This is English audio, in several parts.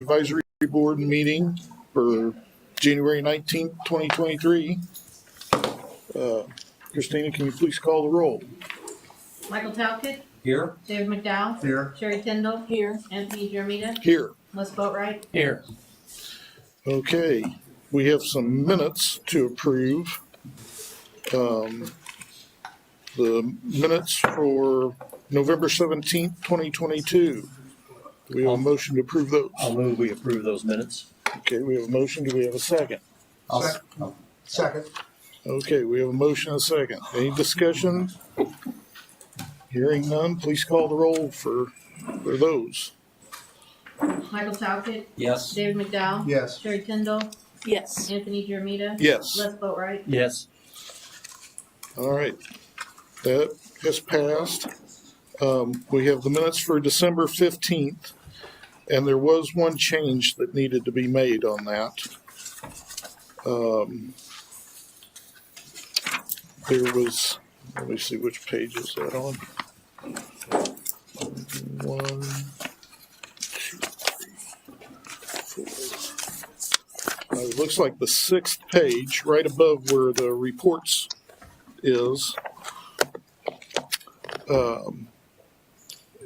Advisory Board meeting for January 19th, 2023. Christina, can you please call the roll? Michael Talcott. Here. David McDowell. Here. Sherry Tyndall. Here. Anthony Jeremita. Here. Les Boatwright. Here. Okay, we have some minutes to approve. The minutes for November 17th, 2022. We have a motion to approve those. I'll move we approve those minutes. Okay, we have a motion. Do we have a second? Second. Okay, we have a motion and a second. Any discussion? Hearing none, please call the roll for those. Michael Talcott. Yes. David McDowell. Yes. Sherry Tyndall. Yes. Anthony Jeremita. Yes. Les Boatwright. Yes. All right, that has passed. We have the minutes for December 15th, and there was one change that needed to be made on that. There was, let me see, which page is that on? 1, 2, 3, 4. It looks like the 6th page, right above where the reports is.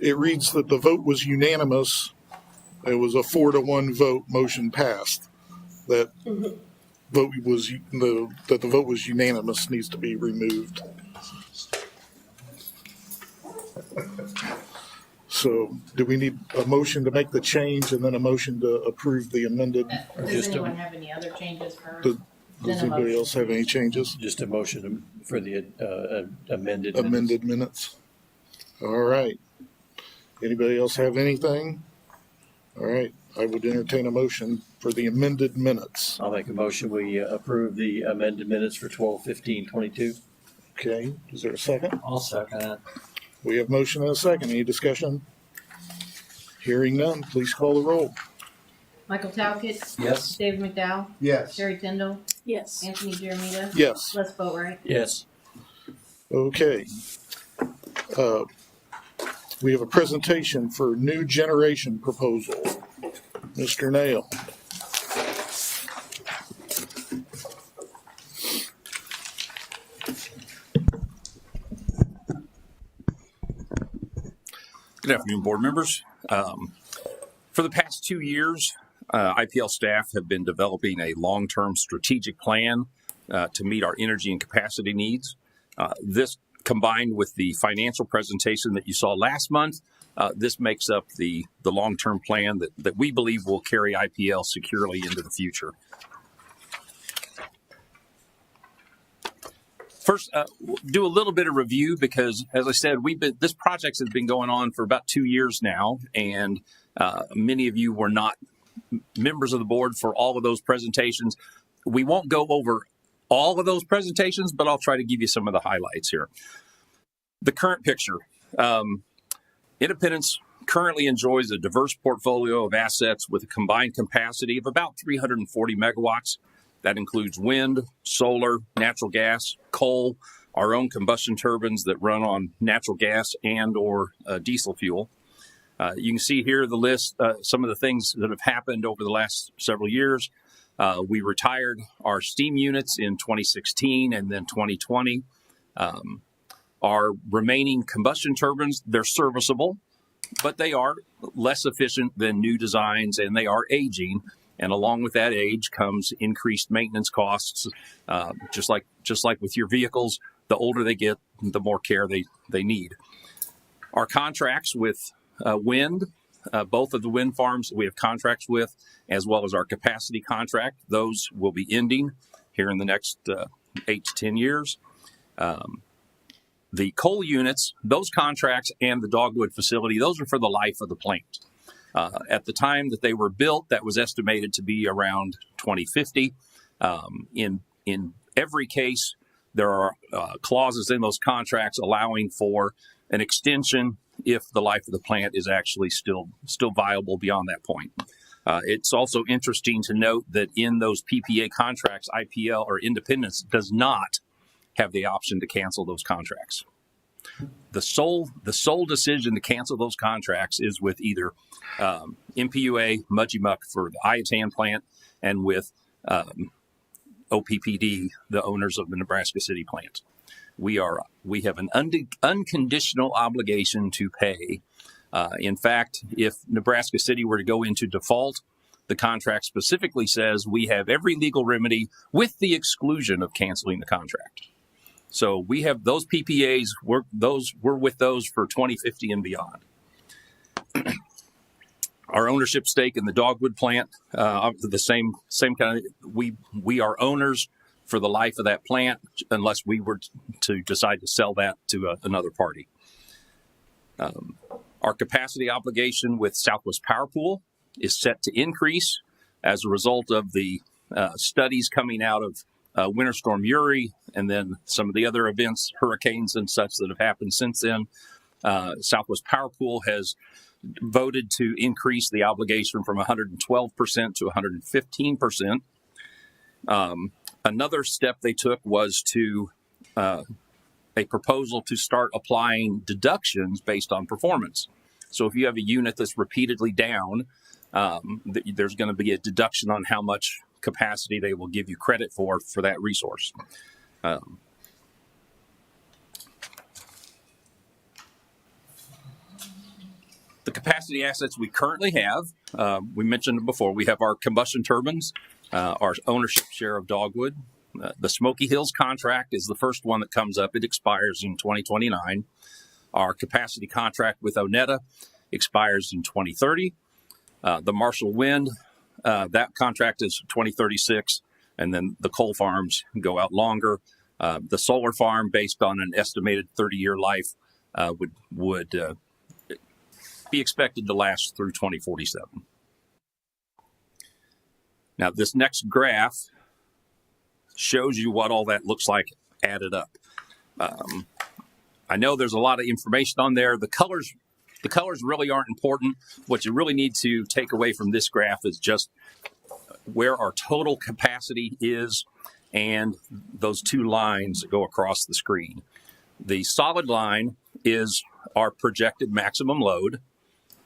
It reads that the vote was unanimous. It was a 4-1 vote. Motion passed. That vote was that the vote was unanimous needs to be removed. So, do we need a motion to make the change and then a motion to approve the amended? Does anyone have any other changes for? Does Then a anybody motion. else have any changes? Just a motion for the amended. Amended minutes. All right. Anybody else have anything? All right. I would entertain a motion for the amended minutes. I'll make a motion. We approve the amended minutes for 12/15/22. Okay. Is there a second? I'll second that. We have motion and a second. Any discussion? Hearing none, please call the roll. Michael Talcott. Yes. David McDowell. Yes. Sherry Tyndall. Yes. Anthony Jeremita. Yes. Les Boatwright. Yes. Okay. We have a presentation for new generation proposal. Mr. Nail. Good afternoon, board members. For the past 2 years, IPL staff have been developing a long-term strategic plan to meet our energy and capacity needs. This combined with the financial presentation that you saw last month, this makes up the long-term plan that we believe will carry IPL securely into the future. First, do a little bit of review because, as I said, this project has been going on for about 2 years now, and many of you were not members of the board for all of those presentations. We won't go over all of those presentations, but I'll try to give you some of the highlights here. The current picture. Independence currently enjoys a diverse portfolio of assets with a combined capacity of about 340 megawatts. That includes wind, solar, natural gas, coal, our own combustion turbines that run on natural gas and or diesel fuel. You can see here the list, some of the things that have happened over the last several years. We retired our steam units in 2016 and then 2020. Our remaining combustion turbines, they're serviceable, but they are less efficient than new designs and they are aging. And along with that age comes increased maintenance costs. Just like with your vehicles, the older they get, the more care they need. Our contracts with wind, both of the wind farms that we have contracts with, as well as our capacity contract, those will be ending here in the next 8 to 10 years. The coal units, those contracts and the Dogwood facility, those are for the life of the plant. At the time that they were built, that was estimated to be around 2050. In every case, there are clauses in those contracts allowing for an extension if the life of the plant is actually still viable beyond that point. It's also interesting to note that in those PPA contracts, IPL or Independence does not have the option to cancel those contracts. The sole decision to cancel those contracts is with either MPUA, Mudgee Muck for the Iatan plant, and with OPPD, the owners of the Nebraska City plant. We have an unconditional obligation to pay. In fact, if Nebraska City were to go into default, the contract specifically says we have every legal remedy with the exclusion of canceling the contract. So we have those PPAs. We're with those for 2050 and beyond. Our ownership stake in the Dogwood plant, the same kind of. We are owners for the life of that plant, unless we were to decide to sell that to another party. Our capacity obligation with Southwest Power Pool is set to increase as a result of the studies coming out of Winter Storm Uri, and then some of the other events, hurricanes and such that have happened since then. Southwest Power Pool has voted to increase the obligation from 112% to 115%. Another step they took was to a proposal to start applying deductions based on performance. So if you have a unit that's repeatedly down, there's going to be a deduction on how much capacity they will give you credit for that resource. The capacity assets we currently have, we mentioned before, we have our combustion turbines, our ownership share of Dogwood. The Smoky Hills contract is the first one that comes up. It expires in 2029. Our capacity contract with Onetta expires in 2030. The Marshall Wind, that contract is 2036, and then the coal farms go out longer. The solar farm, based on an estimated 30-year life, would be expected to last through 2047. Now, this next graph shows you what all that looks like added up. I know there's a lot of information on there. The colors really aren't important. What you really need to take away from this graph is just where our total capacity is and those two lines that go across the screen. The solid line is our projected maximum load,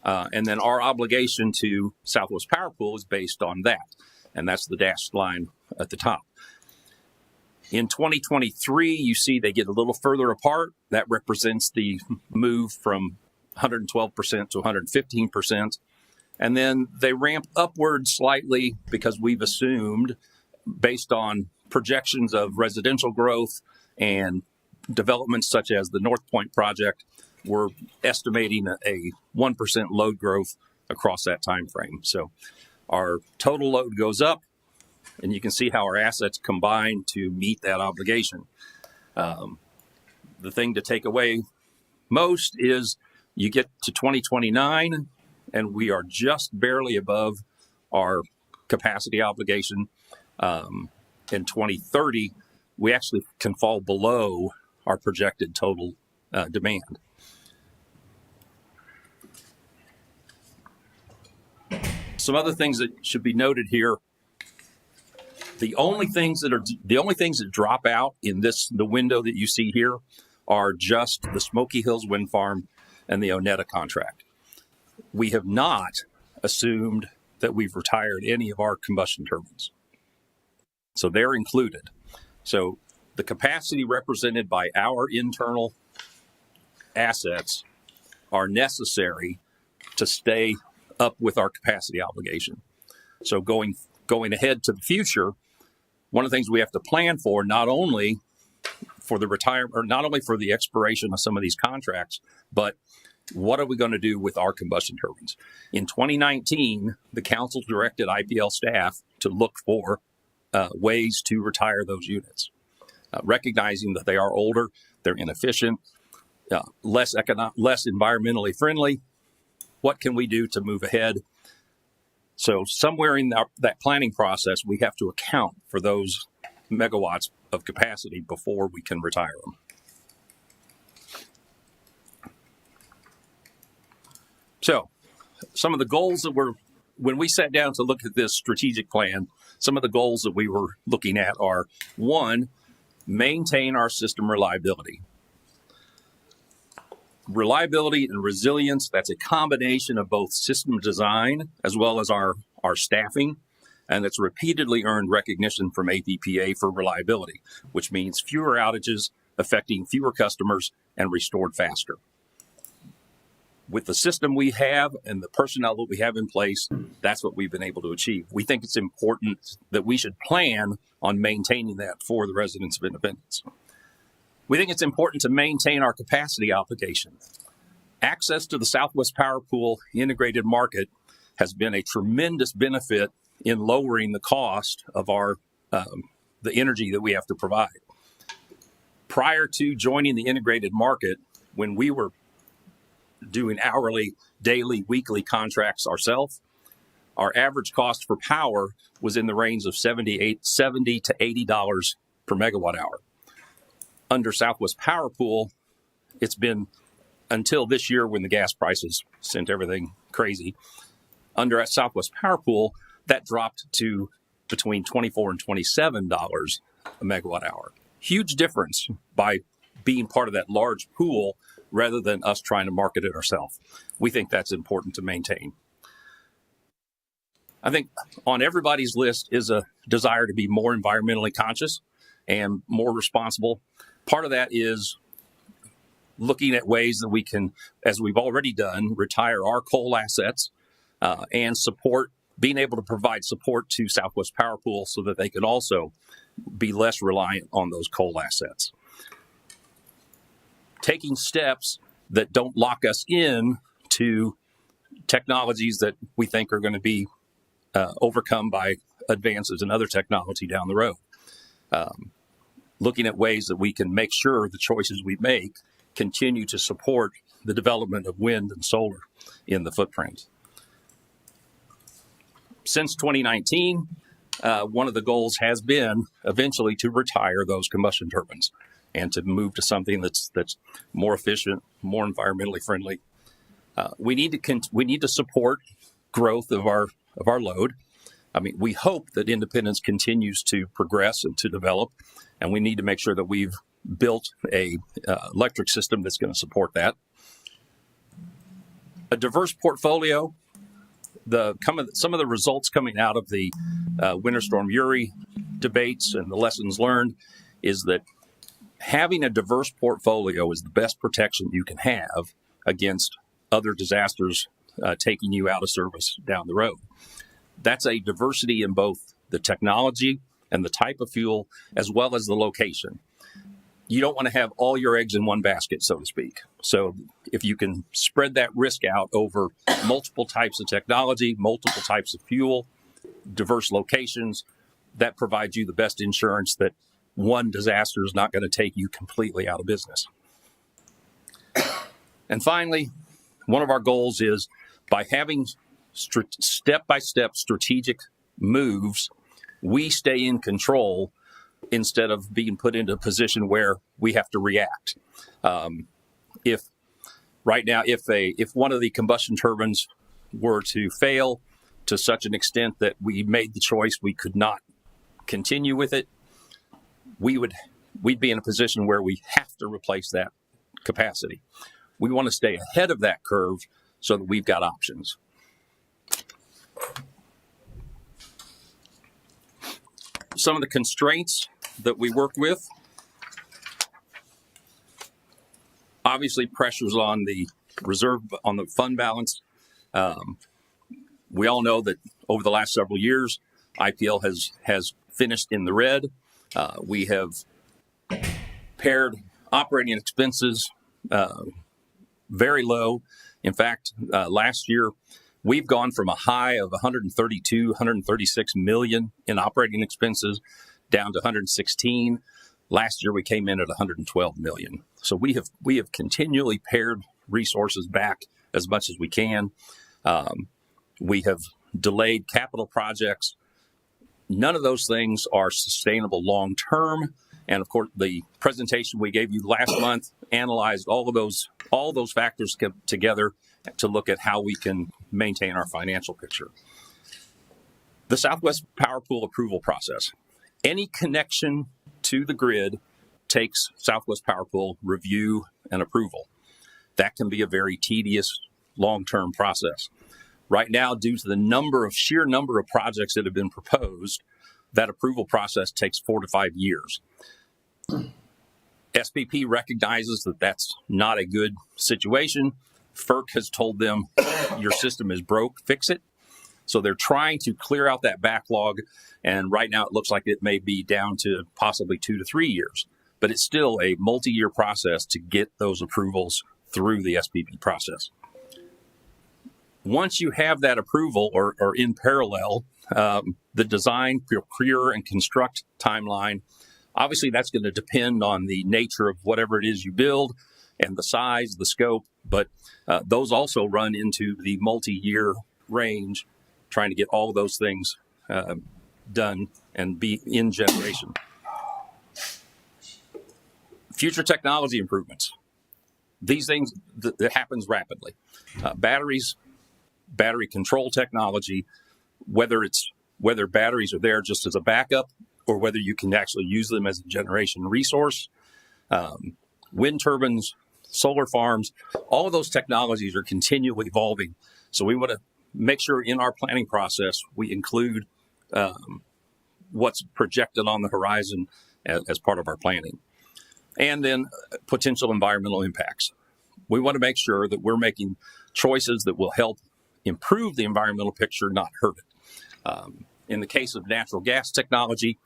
and then our obligation to Southwest Power Pool is based on that, and that's the dashed line at the top. In 2023, you see they get a little further apart. That represents the move from 112% to 115%. And then they ramp upward slightly because we've assumed, based on projections of residential growth and developments such as the North Point project, we're estimating a 1% load growth across that time frame. So our total load goes up, and you can see how our assets combine to meet that obligation. The thing to take away most is you get to 2029, and we are just barely above our capacity obligation. In 2030, we actually can fall below our projected total demand. Some other things that should be noted here. The only things that drop out in the window that you see here are just the Smoky Hills Wind Farm and the Onetta contract. We have not assumed that we've retired any of our combustion turbines. So they're included. So the capacity represented by our internal assets are necessary to stay up with our capacity obligation. So going ahead to the future, one of the things we have to plan for, not only for the retirement, or not only for the expiration of some of these contracts, but what are we going to do with our combustion turbines? In 2019, the council directed IPL staff to look for ways to retire those units, recognizing that they are older, they're inefficient, less environmentally friendly. What can we do to move ahead? So somewhere in that planning process, we have to account for those megawatts of capacity before we can retire them. So some of the goals that when we sat down to look at this strategic plan, some of the goals that we were looking at are, one, maintain our system reliability. Reliability and resilience, that's a combination of both system design as well as our staffing. And it's repeatedly earned recognition from APPA for reliability, which means fewer outages affecting fewer customers and restored faster. With the system we have and the personnel that we have in place, that's what we've been able to achieve. We think it's important that we should plan on maintaining that for the residents of Independence. We think it's important to maintain our capacity obligation. Access to the Southwest Power Pool integrated market has been a tremendous benefit in lowering the cost of the energy that we have to provide. Prior to joining the integrated market, when we were doing hourly, daily, weekly contracts ourselves, our average cost for power was in the range of $70 to $80 per megawatt hour. Under Southwest Power Pool, it's been until this year when the gas prices sent everything crazy. Under Southwest Power Pool, that dropped to between $24 and $27 a megawatt hour. Huge difference by being part of that large pool rather than us trying to market it ourselves. We think that's important to maintain. I think on everybody's list is a desire to be more environmentally conscious and more responsible. Part of that is looking at ways that we can, as we've already done, retire our coal assets and being able to provide support to Southwest Power Pool so that they can also be less reliant on those coal assets. Taking steps that don't lock us in to technologies that we think are going to be overcome by advances in other technology down the road. Looking at ways that we can make sure the choices we make continue to support the development of wind and solar in the footprint. Since 2019, one of the goals has been eventually to retire those combustion turbines and to move to something that's more efficient, more environmentally friendly. We need to support growth of our load. I mean, we hope that Independence continues to progress and to develop, and we need to make sure that we've built a electric system that's going to support that. A diverse portfolio. Some of the results coming out of the Winter Storm Uri debates and the lessons learned is that having a diverse portfolio is the best protection you can have against other disasters taking you out of service down the road. That's a diversity in both the technology and the type of fuel, as well as the location. You don't want to have all your eggs in one basket, so to speak. So if you can spread that risk out over multiple types of technology, multiple types of fuel, diverse locations, that provides you the best insurance that one disaster is not going to take you completely out of business. And finally, one of our goals is by having step-by-step strategic moves, we stay in control instead of being put into a position where we have to react. If one of the combustion turbines were to fail to such an extent that we made the choice we could not continue with it, we'd be in a position where we have to replace that capacity. We want to stay ahead of that curve so that we've got options. Some of the constraints that we work with, obviously pressures on the reserve, on the fund balance. We all know that over the last several years, IPL has finished in the red. We have pared operating expenses very low. In fact, last year, we've gone from a high of 136 million in operating expenses down to 116. Last year, we came in at 112 million. So we have continually pared resources back as much as we can. We have delayed capital projects. None of those things are sustainable long term. And of course, the presentation we gave you last month analyzed all those factors together to look at how we can maintain our financial picture. The Southwest Power Pool approval process. Any connection to the grid takes Southwest Power Pool review and approval. that can be a very tedious, long-term process. Right now, due to the sheer number of projects that have been proposed, that approval process takes 4 to 5 years. SPP recognizes that that's not a good situation. FERC has told them your system is broke, fix it. So they're trying to clear out that backlog. And right now it looks like it may be down to possibly 2 to 3 years. But it's still a multi-year process to get those approvals through the SPP process. Once you have that approval or in parallel, the design, procure, and construct timeline, obviously that's going to depend on the nature of whatever it is you build and the size, the scope, but those also run into the multi-year range, trying to get all of those things done and be in generation. Future technology improvements. These things, that happens rapidly. Batteries, battery control technology, whether batteries are there just as a backup or whether you can actually use them as a generation resource, wind turbines, solar farms, all of those technologies are continually evolving. So we want to make sure in our planning process we include what's projected on the horizon as part of our planning. And then potential environmental impacts. We want to make sure that we're making choices that will help improve the environmental picture, not hurt it. In the case of natural gas technology,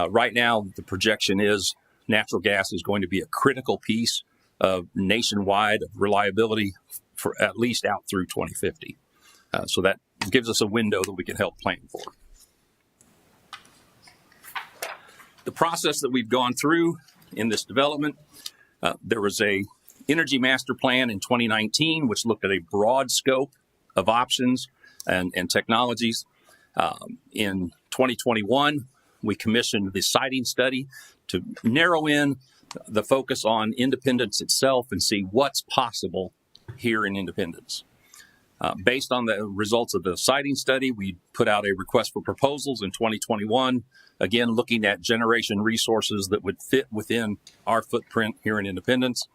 right now the projection is natural gas is going to be a critical piece of nationwide reliability for at least out through 2050. So that gives us a window that we can help plan for. The process that we've gone through in this development, there was a energy master plan in 2019, which looked at a broad scope of options and technologies. In 2021, we commissioned the siting study to narrow in the focus on Independence itself and see what's possible here in Independence. Based on the results of the siting study, we put out a request for proposals in 2021, again, looking at generation resources that would fit within our footprint here in Independence.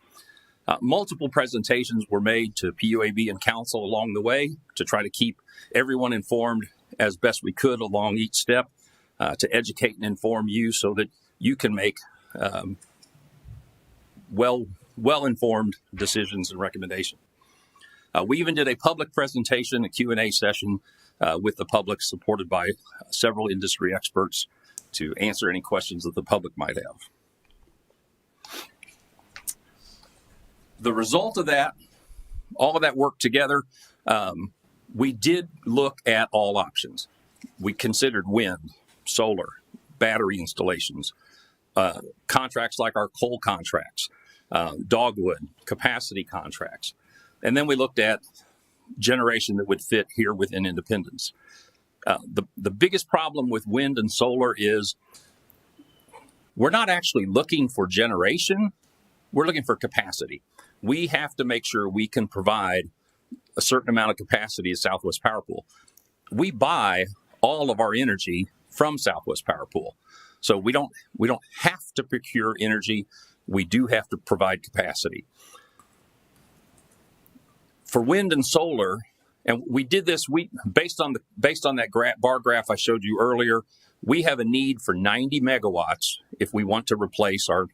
Multiple presentations were made to PUAB and council along the way to try to keep everyone informed as best we could along each step, to educate and inform you so that you can make well-informed decisions and recommendations. We even did a public presentation, a Q&A session with the public, supported by several industry experts to answer any questions that the public might have. The result of that, all of that work together, we did look at all options. We considered wind, solar, battery installations, contracts like our coal contracts, dogwood, capacity contracts. And then we looked at generation that would fit here within Independence. The biggest problem with wind and solar is we're not actually looking for generation. We're looking for capacity. We have to make sure we can provide a certain amount of capacity at Southwest Power Pool. We buy all of our energy from Southwest Power Pool. So we don't have to procure energy. We do have to provide capacity. For wind and solar, and we did this based on that bar graph I showed you earlier, we have a need for 90 megawatts if we want to replace our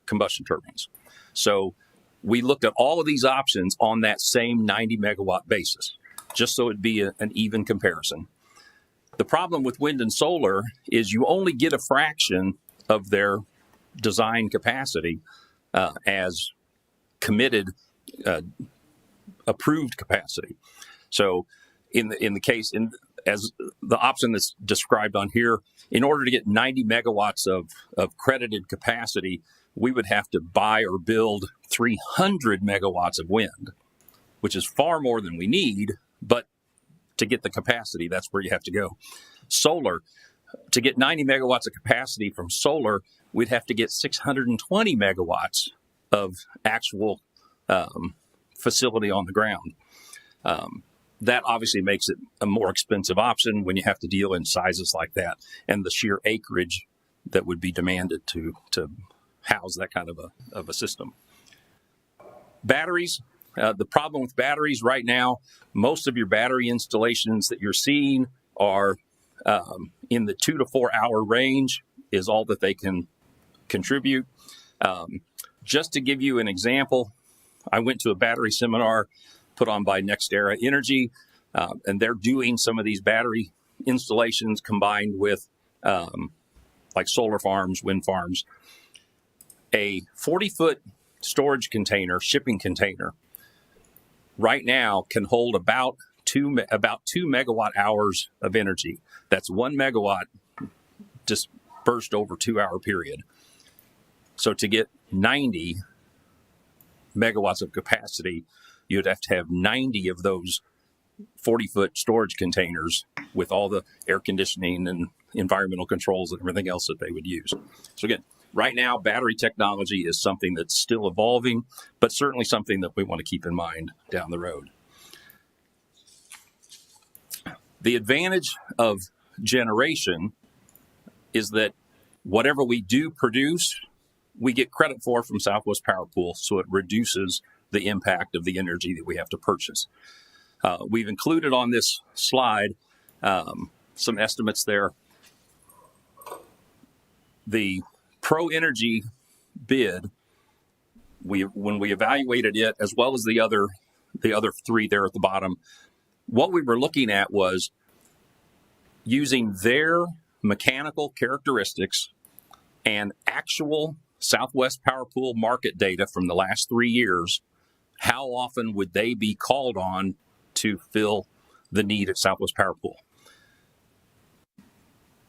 combustion turbines. So we looked at all of these options on that same 90 megawatt basis, just so it'd be an even comparison. The problem with wind and solar is you only get a fraction of their design capacity as committed approved capacity. So in the case, as the option that's described on here, in order to get 90 megawatts of credited capacity, we would have to buy or build 300 megawatts of wind, which is far more than we need, but to get the capacity, that's where you have to go. Solar, to get 90 megawatts of capacity from solar, we'd have to get 620 megawatts of actual facility on the ground. That obviously makes it a more expensive option when you have to deal in sizes like that and the sheer acreage that would be demanded to house that kind of a system. Batteries. The problem with batteries right now, most of your battery installations that you're seeing are in the 2 to 4 hour range is all that they can contribute. Just to give you an example, I went to a battery seminar put on by NextEra Energy, and they're doing some of these battery installations combined with like solar farms, wind farms. A 40-foot storage container, shipping container, right now can hold about 2 megawatt hours of energy. That's 1 megawatt dispersed over 2 hour period. So to get 90 megawatts of capacity, you'd have to have 90 of those 40-foot storage containers with all the air conditioning and environmental controls and everything else that they would use. So again, right now, battery technology is something that's still evolving, but certainly something that we want to keep in mind down the road. The advantage of generation is that whatever we do produce, we get credit for from Southwest Power Pool, so it reduces the impact of the energy that we have to purchase. We've included on this slide some estimates there. The Pro Energy bid, when we evaluated it, as well as the other three there at the bottom, what we were looking at was using their mechanical characteristics and actual Southwest Power Pool market data from the last 3 years. How often would they be called on to fill the need at Southwest Power Pool?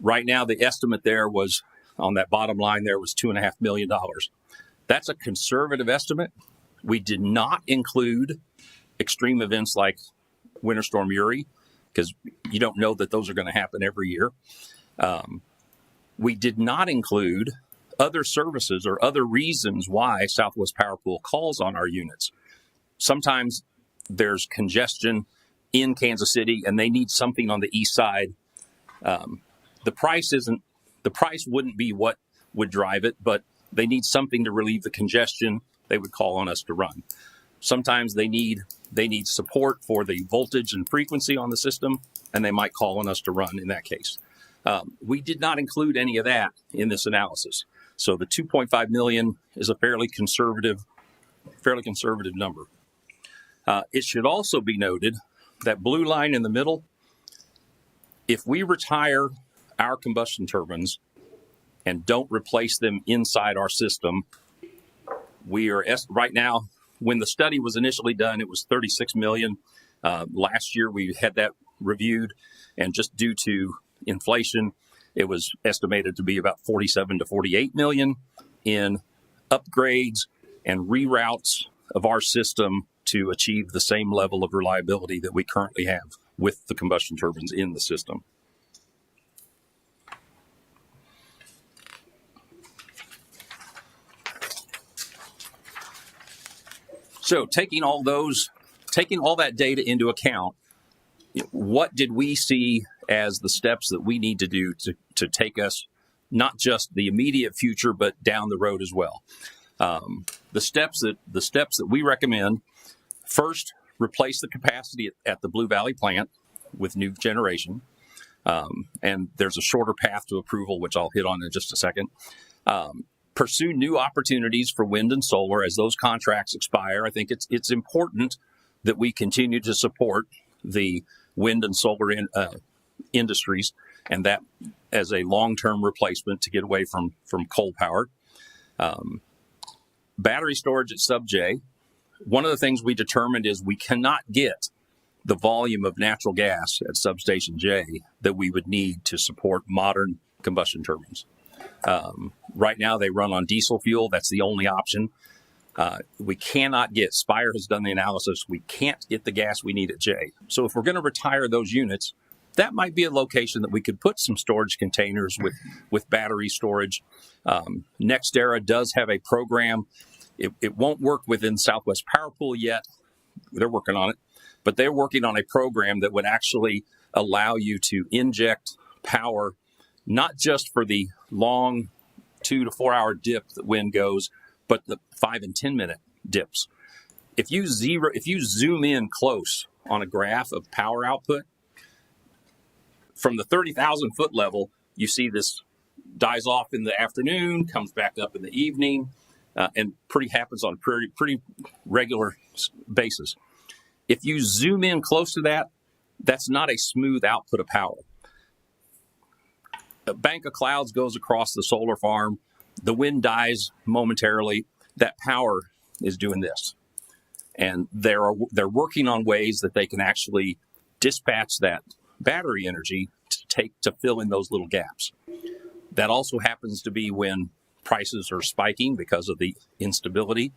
Right now, the estimate there was, on that bottom line there, was $2.5 million. That's a conservative estimate. We did not include extreme events like Winter Storm Uri, because you don't know that those are going to happen every year. We did not include other services or other reasons why Southwest Power Pool calls on our units. Sometimes there's congestion in Kansas City and they need something on the east side. The price wouldn't be what would drive it, but they need something to relieve the congestion. They would call on us to run. Sometimes they need support for the voltage and frequency on the system, and they might call on us to run in that case. We did not include any of that in this analysis. So the 2.5 million is a fairly conservative number. It should also be noted that blue line in the middle, if we retire our combustion turbines and don't replace them inside our system, we are right now, when the study was initially done, it was 36 million. Last year we had that reviewed, and just due to inflation, it was estimated to be about 47 to 48 million in upgrades and reroutes of our system to achieve the same level of reliability that we currently have with the combustion turbines in the system. So taking all that data into account, what did we see as the steps that we need to do to take us not just the immediate future, but down the road as well? The steps that we recommend: first, replace the capacity at the Blue Valley plant with new generation. And there's a shorter path to approval, which I'll hit on in just a second. Pursue new opportunities for wind and solar as those contracts expire. I think it's important that we continue to support the wind and solar industries, and that as a long-term replacement to get away from coal power. Battery storage at Sub J. One of the things we determined is we cannot get the volume of natural gas at Substation J that we would need to support modern combustion turbines. Right now they run on diesel fuel. That's the only option. We cannot get, Spire has done the analysis, we can't get the gas we need at J. So if we're going to retire those units, that might be a location that we could put some storage containers with battery storage. NextEra does have a program. It won't work within Southwest Power Pool yet. They're working on it. But they're working on a program that would actually allow you to inject power, not just for the long 2 to 4 hour dip that wind goes, but the 5 and 10 minute dips. If you zoom in close on a graph of power output, from the 30,000 foot level, you see this dies off in the afternoon, comes back up in the evening, and happens on a pretty regular basis. If you zoom in close to that, that's not a smooth output of power. A bank of clouds goes across the solar farm. The wind dies momentarily. That power is doing this. And they're working on ways that they can actually dispatch that battery energy to fill in those little gaps. That also happens to be when prices are spiking because of the instability.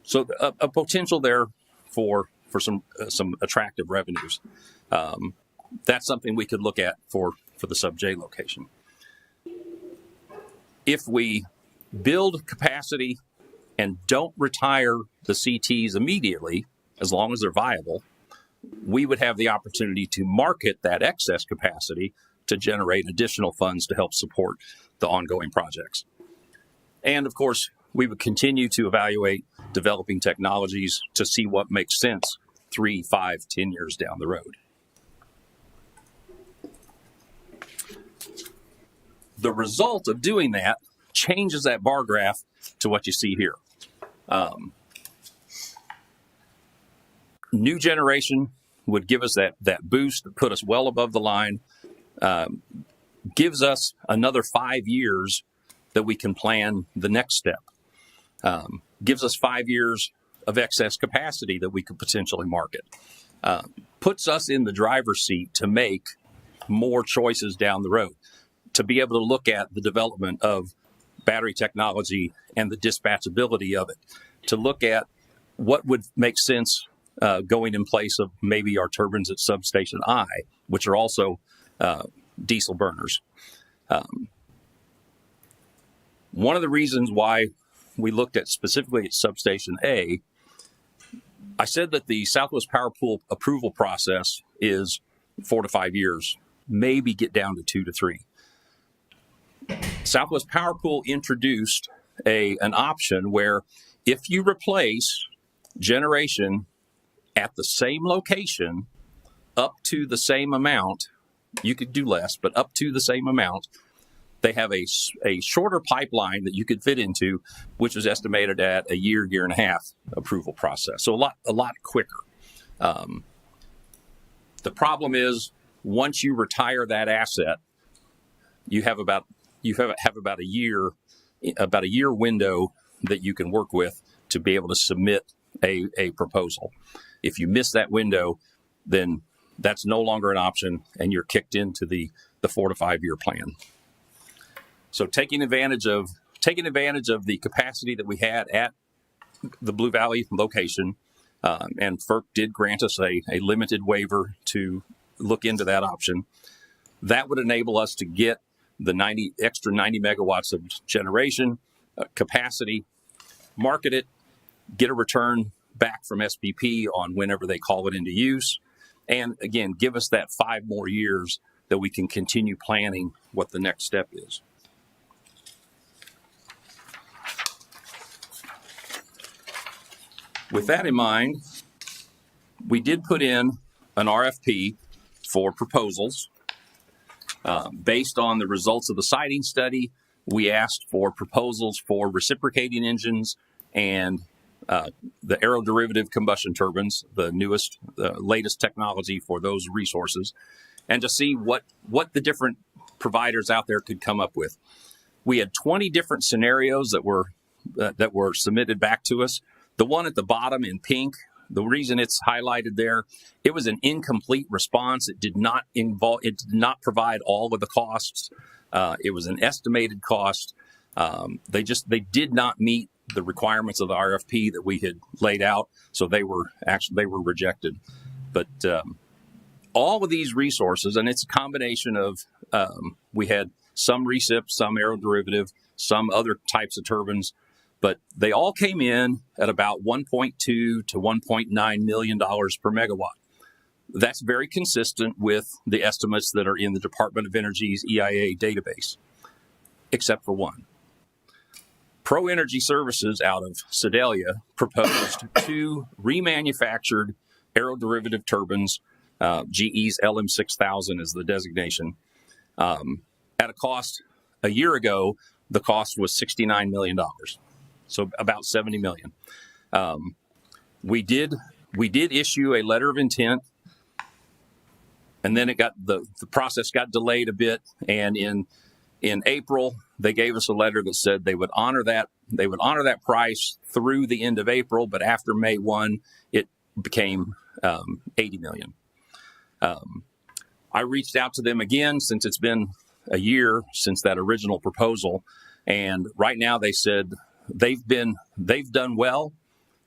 So a potential there for some attractive revenues. That's something we could look at for the sub J location. If we build capacity and don't retire the CTs immediately, as long as they're viable, we would have the opportunity to market that excess capacity to generate additional funds to help support the ongoing projects. And of course, we would continue to evaluate developing technologies to see what makes sense 3, 5, 10 years down the road. The result of doing that changes that bar graph to what you see here. New generation would give us that boost, put us well above the line, gives us another 5 years that we can plan the next step. Gives us 5 years of excess capacity that we could potentially market. Puts us in the driver's seat to make more choices down the road, to be able to look at the development of battery technology and the dispatchability of it, to look at what would make sense going in place of maybe our turbines at substation I, which are also diesel burners. One of the reasons why we looked at specifically at substation A, I said that the Southwest Power Pool approval process is 4 to 5 years, maybe get down to 2 to 3. Southwest Power Pool introduced an option where if you replace generation at the same location up to the same amount, you could do less, but up to the same amount, they have a shorter pipeline that you could fit into, which was estimated at a year and a half approval process. So a lot quicker. The problem is once you retire that asset, you have about a year window that you can work with to be able to submit a proposal. If you miss that window, then that's no longer an option, and you're kicked into the 4 to 5 year plan. So taking advantage of the capacity that we had at the Blue Valley location, and FERC did grant us a limited waiver to look into that option. That would enable us to get the extra 90 megawatts of generation capacity, market it, get a return back from SPP on whenever they call it into use, and again, give us that 5 more years that we can continue planning what the next step is. With that in mind, we did put in an RFP for proposals. Based on the results of the siting study, we asked for proposals for reciprocating engines and the aeroderivative combustion turbines, the latest technology for those resources, and to see what the different providers out there could come up with. We had 20 different scenarios that were submitted back to us. The one at the bottom in pink, the reason it's highlighted there, it was an incomplete response. It did not provide all of the costs. It was an estimated cost. They did not meet the requirements of the RFP that we had laid out, so they were rejected. But all of these resources, and it's a combination of we had some recip, some aeroderivative, some other types of turbines, but they all came in at about $1.2 to $1.9 million per megawatt. That's very consistent with the estimates that are in the Department of Energy's EIA database, except for one. Pro Energy Services out of Sedalia proposed two remanufactured aeroderivative turbines. GE's LM6000 is the designation. At a cost a year ago, the cost was $69 million, so about $70 million. We did issue a letter of intent, and then the process got delayed a bit. And in April, they gave us a letter that said they would honor that price through the end of April, but after May 1, it became $80 million. I reached out to them again since it's been a year since that original proposal, and right now they said they've done well.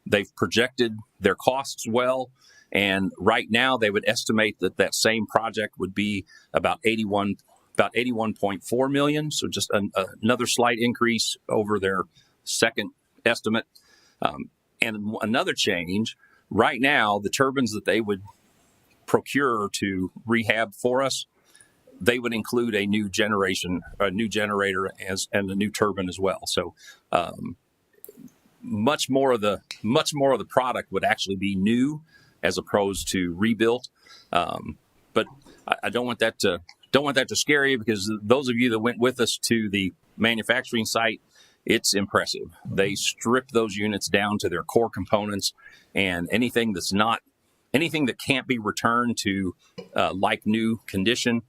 They've projected their costs well, and right now they would estimate that same project would be about 81.4 million. So just another slight increase over their second estimate. And another change, right now, the turbines that they would procure to rehab for us, they would include a new generator and a new turbine as well. So much more of the product would actually be new as opposed to rebuilt. But I don't want that to scare you, because those of you that went with us to the manufacturing site, it's impressive. They stripped those units down to their core components, and anything that can't be returned to like new condition,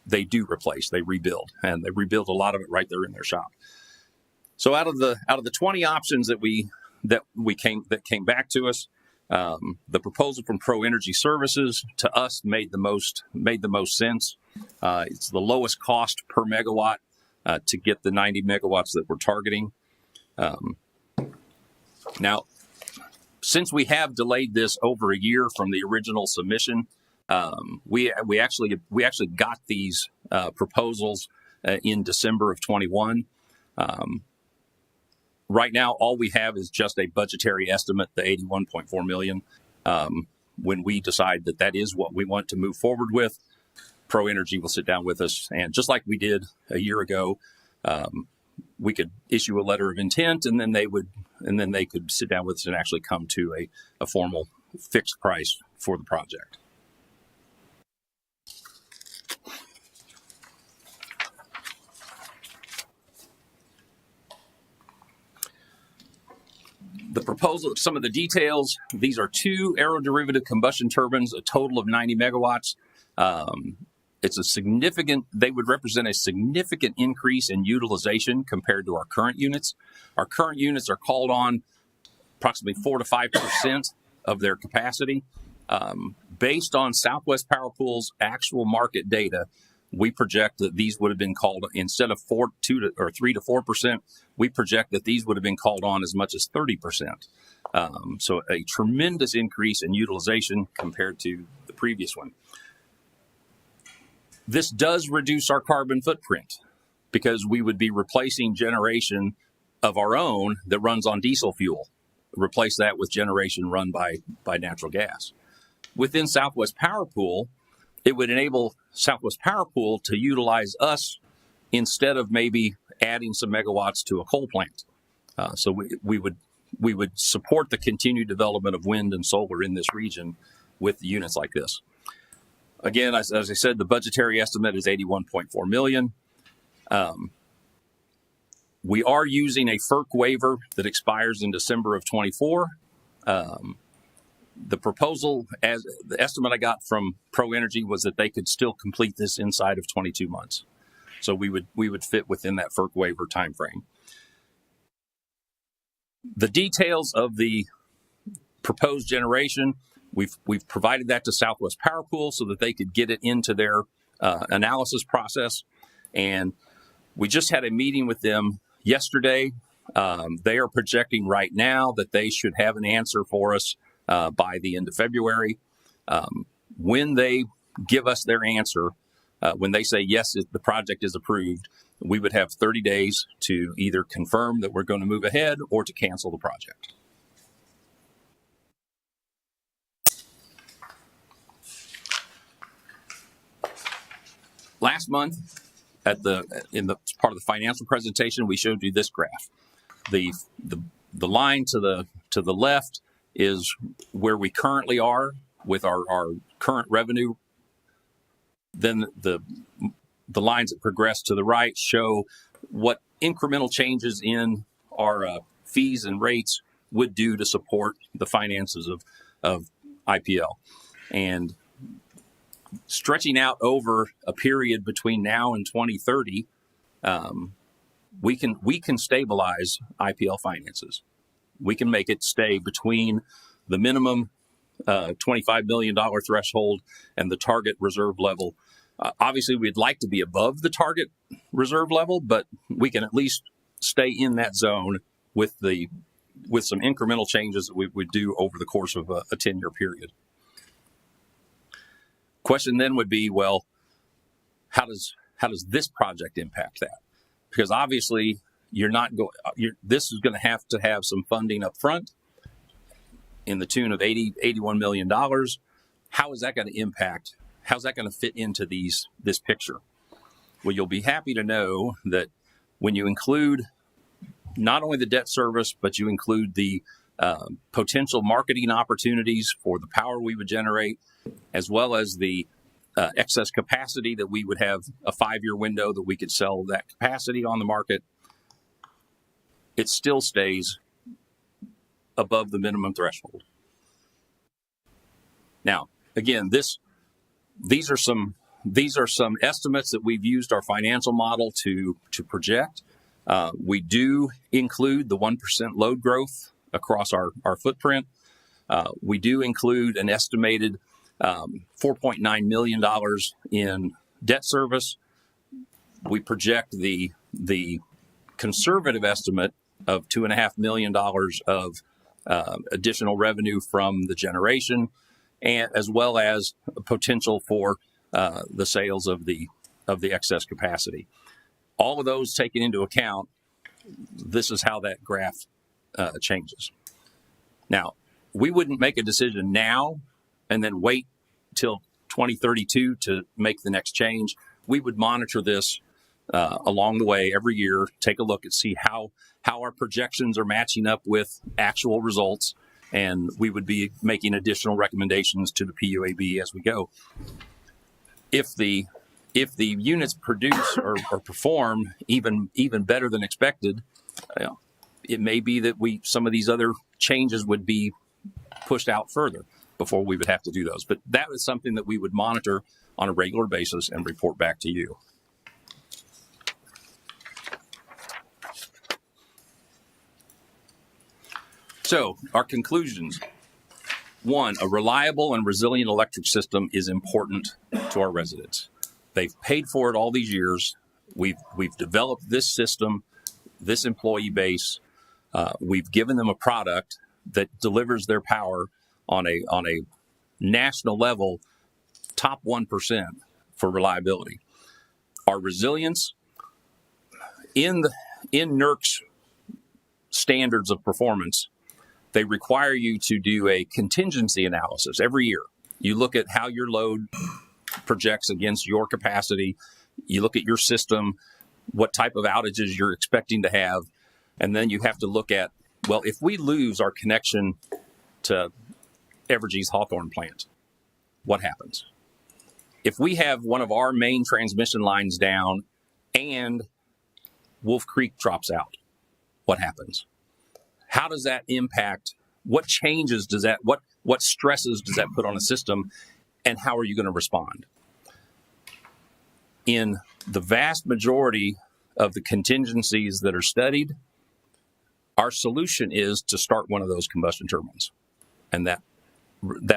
they do replace, they rebuild, and they rebuild a lot of it right there in their shop. So out of the 20 options that came back to us, the proposal from Pro Energy Services to us made the most sense. It's the lowest cost per megawatt to get the 90 megawatts that we're targeting. Now, since we have delayed this over a year from the original submission, we actually got these proposals in December of 21. Right now, all we have is just a budgetary estimate, the 81.4 million. When we decide that is what we want to move forward with, Pro Energy will sit down with us, and just like we did a year ago, we could issue a letter of intent, and then they could sit down with us and actually come to a formal fixed price for the project. The proposal, some of the details, these are two aeroderivative combustion turbines, a total of 90 megawatts. They would represent a significant increase in utilization compared to our current units. Our current units are called on approximately 4 to 5% of their capacity. Based on Southwest Power Pool's actual market data, we project that these would have been called, instead of 3 to 4%, we project that these would have been called on as much as 30%. So a tremendous increase in utilization compared to the previous one. This does reduce our carbon footprint, because we would be replacing generation of our own that runs on diesel fuel, replace that with generation run by natural gas. Within Southwest Power Pool, it would enable Southwest Power Pool to utilize us instead of maybe adding some megawatts to a coal plant. So we would support the continued development of wind and solar in this region with units like this. Again, as I said, the budgetary estimate is 81.4 million. We are using a FERC waiver that expires in December of 24. The proposal, as the estimate I got from Pro Energy, was that they could still complete this inside of 22 months. So we would fit within that FERC waiver timeframe. The details of the proposed generation, we've provided that to Southwest Power Pool so that they could get it into their analysis process. And we just had a meeting with them yesterday. They are projecting right now that they should have an answer for us by the end of February. When they give us their answer, when they say, yes, the project is approved, we would have 30 days to either confirm that we're going to move ahead or to cancel the project. Last month, in the part of the financial presentation, we showed you this graph. the the line to the left is where we currently are with our current revenue. Then the lines that progress to the right show what incremental changes in our fees and rates would do to support the finances of IPL. And stretching out over a period between now and 2030, we can stabilize IPL finances. We can make it stay between the minimum $25 million threshold and the target reserve level. Obviously, we'd like to be above the target reserve level, but we can at least stay in that zone with some incremental changes that we would do over the course of a 10-year period. Question then would be, well, how does this project impact that? Because obviously, this is going to have some funding up front in the tune of $81 million. How is that going to impact? How's that going to fit into this picture? Well, you'll be happy to know that when you include not only the debt service, but you include the potential marketing opportunities for the power we would generate, as well as the excess capacity that we would have a 5-year window that we could sell that capacity on the market, it still stays above the minimum threshold. Now, again, these are some estimates that we've used our financial model to project. We do include the 1% load growth across our footprint. We do include an estimated $4.9 million in debt service. We project the conservative estimate of $2.5 million of additional revenue from the generation, and as well as potential for the sales of the excess capacity. All of those taken into account, this is how that graph changes. Now, we wouldn't make a decision now and then wait till 2032 to make the next change. We would monitor this along the way every year, take a look and see how our projections are matching up with actual results, and we would be making additional recommendations to the PUAB as we go. If the units produce or perform even better than expected, it may be that some of these other changes would be pushed out further before we would have to do those. But that is something that we would monitor on a regular basis and report back to you. So our conclusions. 1, a reliable and resilient electric system is important to our residents. They've paid for it all these years. We've developed this system, this employee base. We've given them a product that delivers their power on a national level, top 1% for reliability. Our resilience in NERC's standards of performance, they require you to do a contingency analysis every year. You look at how your load projects against your capacity. You look at your system, what type of outages you're expecting to have, and then you have to look at, well, if we lose our connection to Evergy's Hawthorne plant, what happens? If we have one of our main transmission lines down and Wolf Creek drops out, what happens? How does that impact? What changes does that, what stresses does that put on a system, and how are you going to respond? In the vast majority of the contingencies that are studied, our solution is to start one of those combustion turbines, and that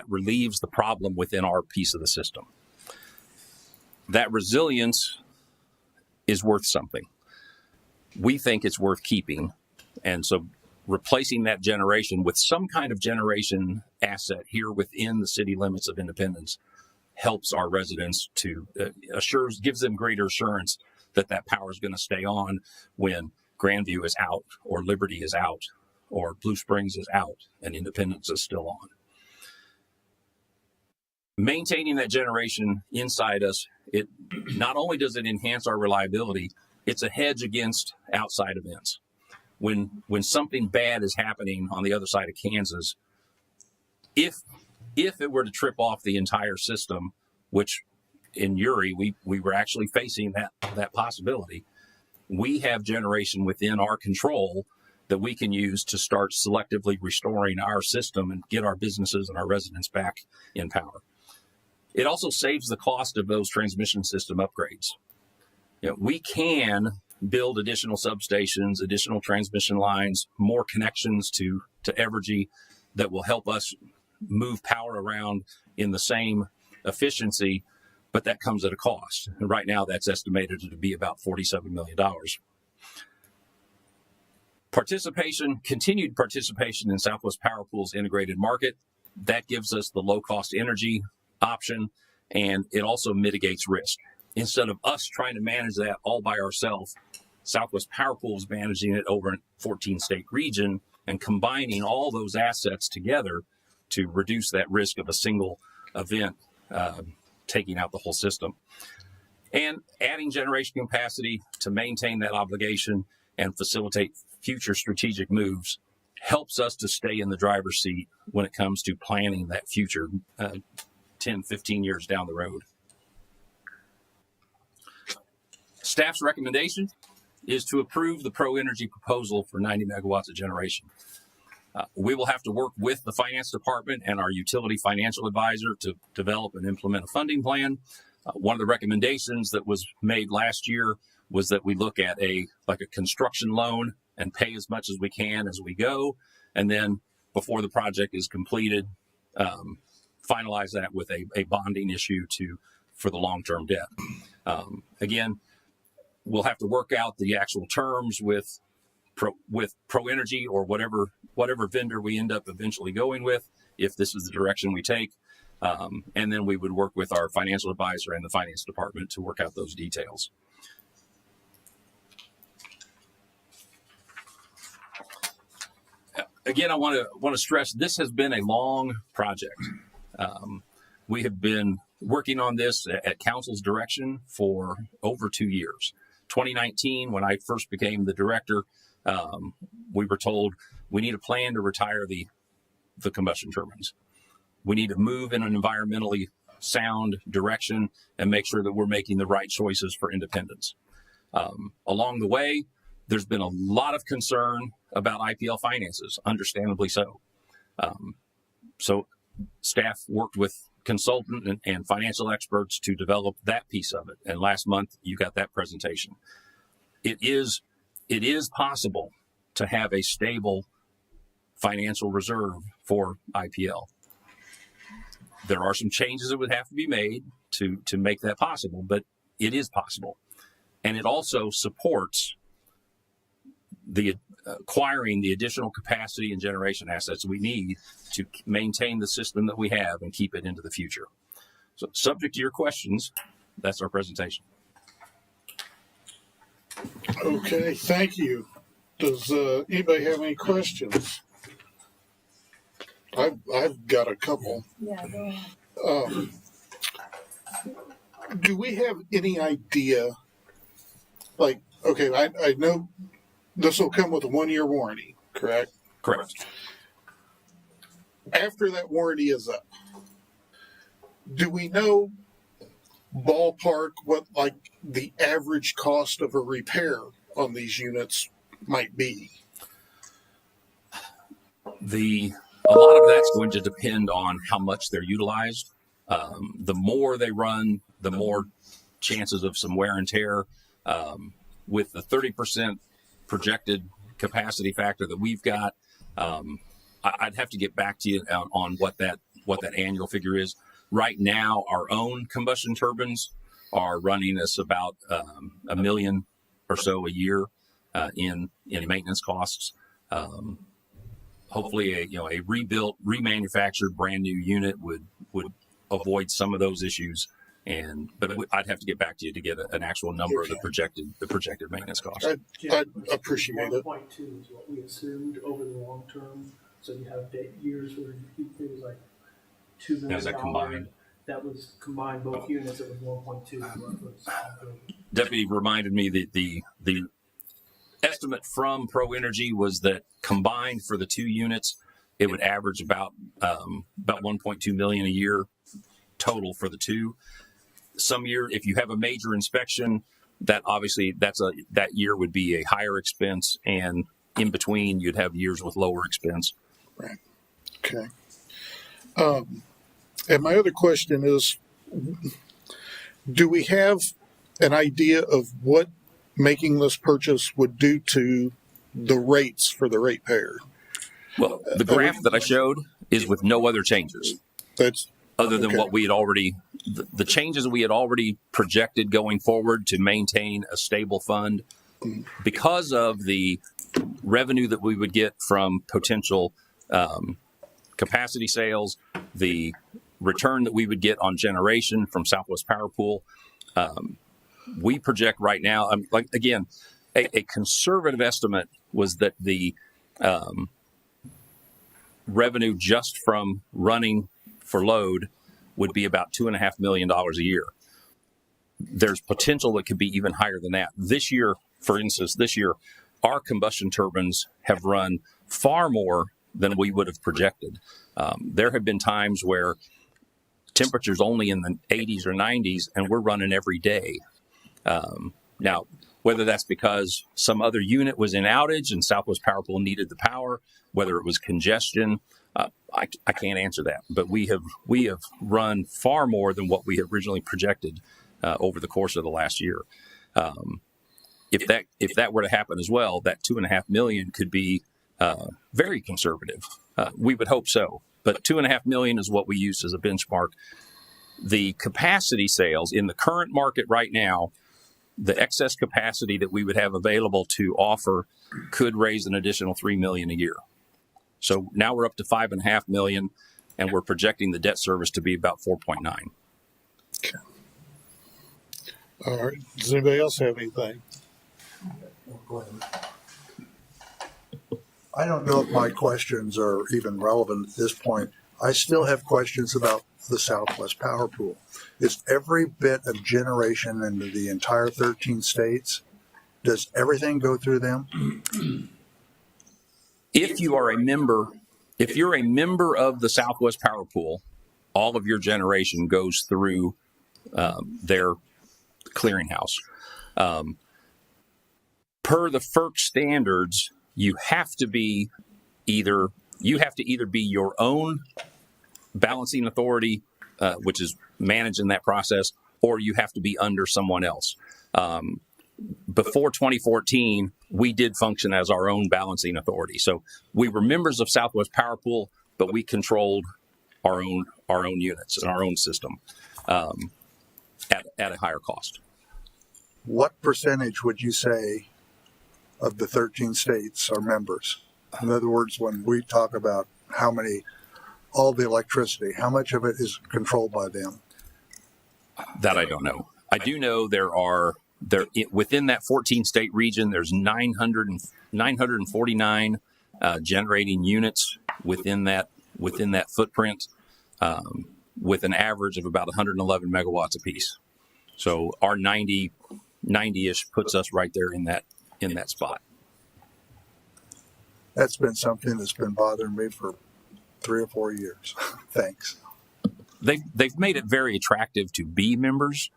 relieves the problem within our piece of the system. That resilience is worth something. We think it's worth keeping, and so replacing that generation with some kind of generation asset here within the city limits of Independence helps our residents to gives them greater assurance that power is going to stay on when Grandview is out, or Liberty is out, or Blue Springs is out, and Independence is still on. Maintaining that generation inside us, it not only does it enhance our reliability, it's a hedge against outside events. when something bad is happening on the other side of Kansas, if it were to trip off the entire system, which in Uri we were actually facing that possibility, we have generation within our control that we can use to start selectively restoring our system and get our businesses and our residents back in power. It also saves the cost of those transmission system upgrades. We can build additional substations, additional transmission lines, more connections to Evergy that will help us move power around in the same efficiency, but that comes at a cost. And right now that's estimated to be about $47 million. Continued participation in Southwest Power Pool's integrated market, that gives us the low-cost energy option, and it also mitigates risk. Instead of us trying to manage that all by ourselves, Southwest Power Pool is managing it over a 14-state region and combining all those assets together to reduce that risk of a single event taking out the whole system. And adding generation capacity to maintain that obligation and facilitate future strategic moves helps us to stay in the driver's seat when it comes to planning that future 10, 15 years down the road. Staff's recommendation is to approve the Pro Energy proposal for 90 megawatts of generation. We will have to work with the finance department and our utility financial advisor to develop and implement a funding plan. One of the recommendations that was made last year was that we look at a construction loan and pay as much as we can as we go. And then before the project is completed, finalize that with a bonding issue for the long-term debt. Again, we'll have to work out the actual terms with Pro Energy or whatever vendor we end up eventually going with, if this is the direction we take. And then we would work with our financial advisor and the finance department to work out those details. Again, I want to stress this has been a long project. We have been working on this at council's direction for over 2 years. 2019, when I first became the director, we were told we need a plan to retire the combustion turbines. We need to move in an environmentally sound direction and make sure that we're making the right choices for independence. Along the way, there's been a lot of concern about IPL finances, understandably so. So staff worked with consultant and financial experts to develop that piece of it. And last month, you got that presentation. It is possible to have a stable financial reserve for IPL. There are some changes that would have to be made to make that possible, but it is possible. And it also supports the acquiring the additional capacity and generation assets we need to maintain the system that we have and keep it into the future. So subject to your questions, that's our presentation. Okay, thank you. Does anybody have any questions? I've got a couple. Yeah, go ahead. Do we have any idea, like, okay, I know this will come with a 1-year warranty, correct? Correct. After that warranty is up, do we know ballpark what like the average cost of a repair on these units might be? A lot of that's going to depend on how much they're utilized. The more they run, the more chances of some wear and tear. With the 30% projected capacity factor that we've got, I'd have to get back to you on what that annual figure is. Right now, our own combustion turbines are running us about $1 million or so a year in maintenance costs. Hopefully, a rebuilt, remanufactured, brand new unit would avoid some of those issues. But I'd have to get back to you to get an actual number of the projected maintenance costs. I'd appreciate it. 1.2 is what we assumed over the long term. So you have years where it was like $2 million. Is that combined? That was combined both units. It was 1.2. Deputy reminded me that the estimate from Pro Energy was that combined for the two units, it would average about 1.2 million a year total for the two. Some year, if you have a major inspection, that obviously that year would be a higher expense, and in between you'd have years with lower expense. Right. Okay. And my other question is, do we have an idea of what making this purchase would do to the rates for the ratepayer? Well, the graph that I showed is with no other changes That's other than okay. what we had already, the changes we had already projected going forward to maintain a stable fund. Because of the revenue that we would get from potential capacity sales, the return that we would get on generation from Southwest Power Pool, we project right now, like again, a conservative estimate was that the revenue just from running for load would be about $2.5 million a year. There's potential that could be even higher than that. This year, for instance, our combustion turbines have run far more than we would have projected. There have been times where temperatures only in the 80s or 90s, and we're running every day. Now, whether that's because some other unit was in outage and Southwest Power Pool needed the power, whether it was congestion, I can't answer that. But we have run far more than what we had originally projected over the course of the last year. If that were to happen as well, that $2.5 million could be very conservative. We would hope so, but $2.5 million is what we use as a benchmark. The capacity sales in the current market right now, the excess capacity that we would have available to offer could raise an additional $3 million a year. So now we're up to $5.5 million, and we're projecting the debt service to be about 4.9. Okay. All right. Does anybody else have anything? I don't know if my questions are even relevant at this point. I still have questions about the Southwest Power Pool. Is every bit of generation in the entire 13 states, does everything go through them? If you're a member of the Southwest Power Pool, all of your generation goes through their clearinghouse. Per the FERC standards, you have to either be your own balancing authority, which is managing that process, or you have to be under someone else. Before 2014, we did function as our own balancing authority. So we were members of Southwest Power Pool, but we controlled our own units and our own system at a higher cost. What percentage would you say of the 13 states are members? In other words, when we talk about all the electricity, how much of it is controlled by them? That I don't know. I do know within that 14-state region, there's 949 generating units within that footprint, with an average of about 111 megawatts apiece. So our 90-ish puts us right there in that spot. That's been something that's been bothering me for 3 or 4 years. Thanks. They've made it very attractive to be members,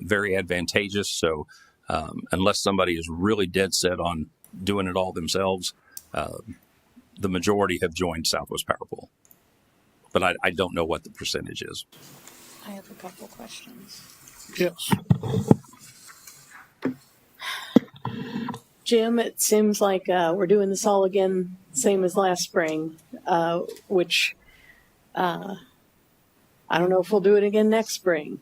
very advantageous. So unless somebody is really dead set on doing it all themselves, the majority have joined Southwest Power Pool. But I don't know what the percentage is. I have a couple questions. Yes. Jim, it seems like we're doing this all again, same as last spring, which I don't know if we'll do it again next spring.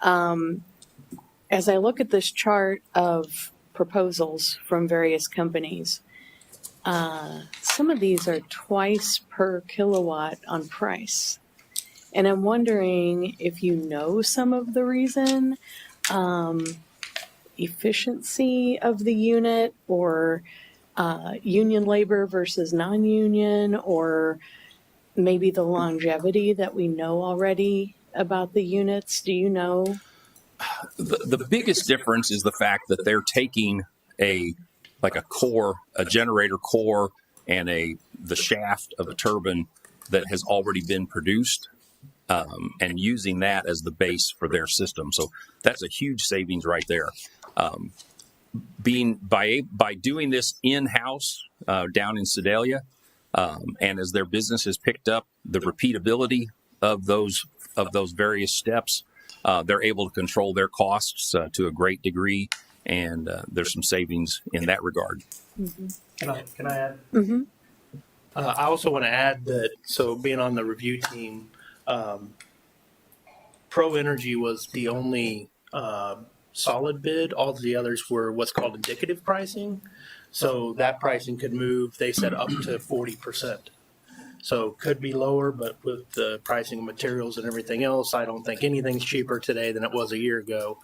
As I look at this chart of proposals from various companies, some of these are twice per kilowatt on price. And I'm wondering if you know some of the reason, efficiency of the unit, or union labor versus non-union, or maybe the longevity that we know already about the units. Do you know? The biggest difference is the fact that they're taking a like a core, a generator core, and the shaft of a turbine that has already been produced, and using that as the base for their system. So that's a huge savings right there. By doing this in-house down in Sedalia, and as their business has picked up, the repeatability of those various steps, they're able to control their costs to a great degree, and there's some savings in that regard. Can I add? Mm-hmm. I also want to add that, so being on the review team, Pro Energy was the only solid bid. All of the others were what's called indicative pricing. So that pricing could move, they said, up to 40%. So could be lower, but with the pricing of materials and everything else, I don't think anything's cheaper today than it was a year ago.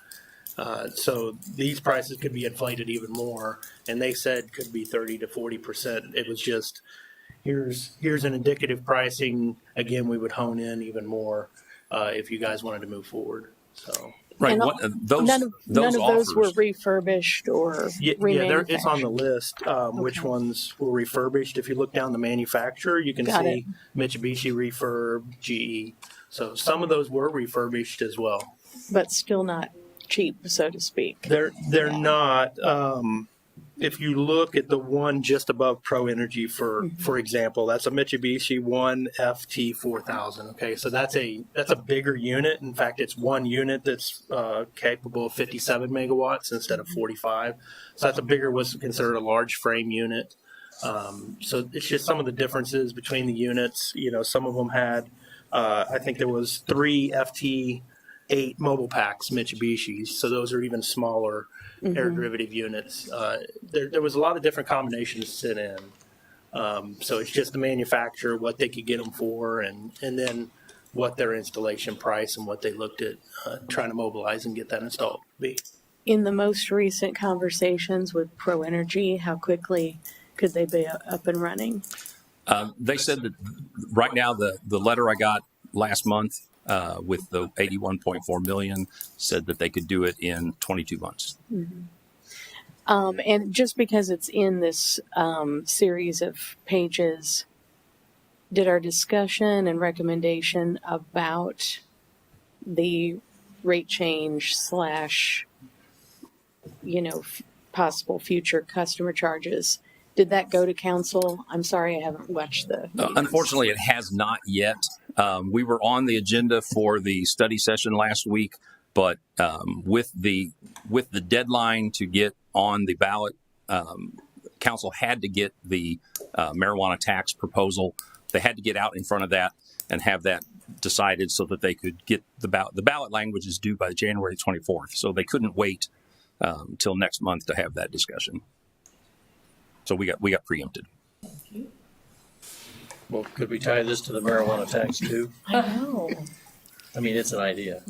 So these prices could be inflated even more, and they said could be 30 to 40%. It was just, here's an indicative pricing. Again, we would hone in even more if you guys wanted to move forward. So Right. And none of those offers, were refurbished or remanufactured. it's on the list. Which ones were refurbished? If you look down the manufacturer, you can Got see Mitsubishi refurb, GE. So some of those were refurbished as well. but still not cheap, so to speak. They're not. If you look at the one just above Pro Energy, for example, that's a Mitsubishi One FT4000. Okay, so that's a bigger unit. In fact, it's one unit that's capable of 57 megawatts instead of 45. So that's a bigger, was considered a large frame unit. So it's just some of the differences between the units. You know, some of them had, I think there was 3 FT8 mobile packs Mitsubishis. So those are even smaller air derivative units. There was a lot of different combinations to sit in. So it's just the manufacturer, what they could get them for, and then what their installation price and what they looked at trying to mobilize and get that installed would be. In the most recent conversations with Pro Energy, how quickly could they be up and running? They said that right now the letter I got last month with the 81.4 million said that they could do it in 22 months. And just because it's in this series of pages, did our discussion and recommendation about the rate change / possible future customer charges, did that go to council? I'm sorry, I haven't watched the meetings. Unfortunately, it has not yet. We were on the agenda for the study session last week, but with the deadline to get on the ballot, council had to get the marijuana tax proposal. They had to get out in front of that and have that decided so that they could get the ballot. The ballot language is due by January 24th, so they couldn't wait till next month to have that discussion. So we got preempted. Well, could we tie this to the marijuana tax too? I know. I mean, it's an idea.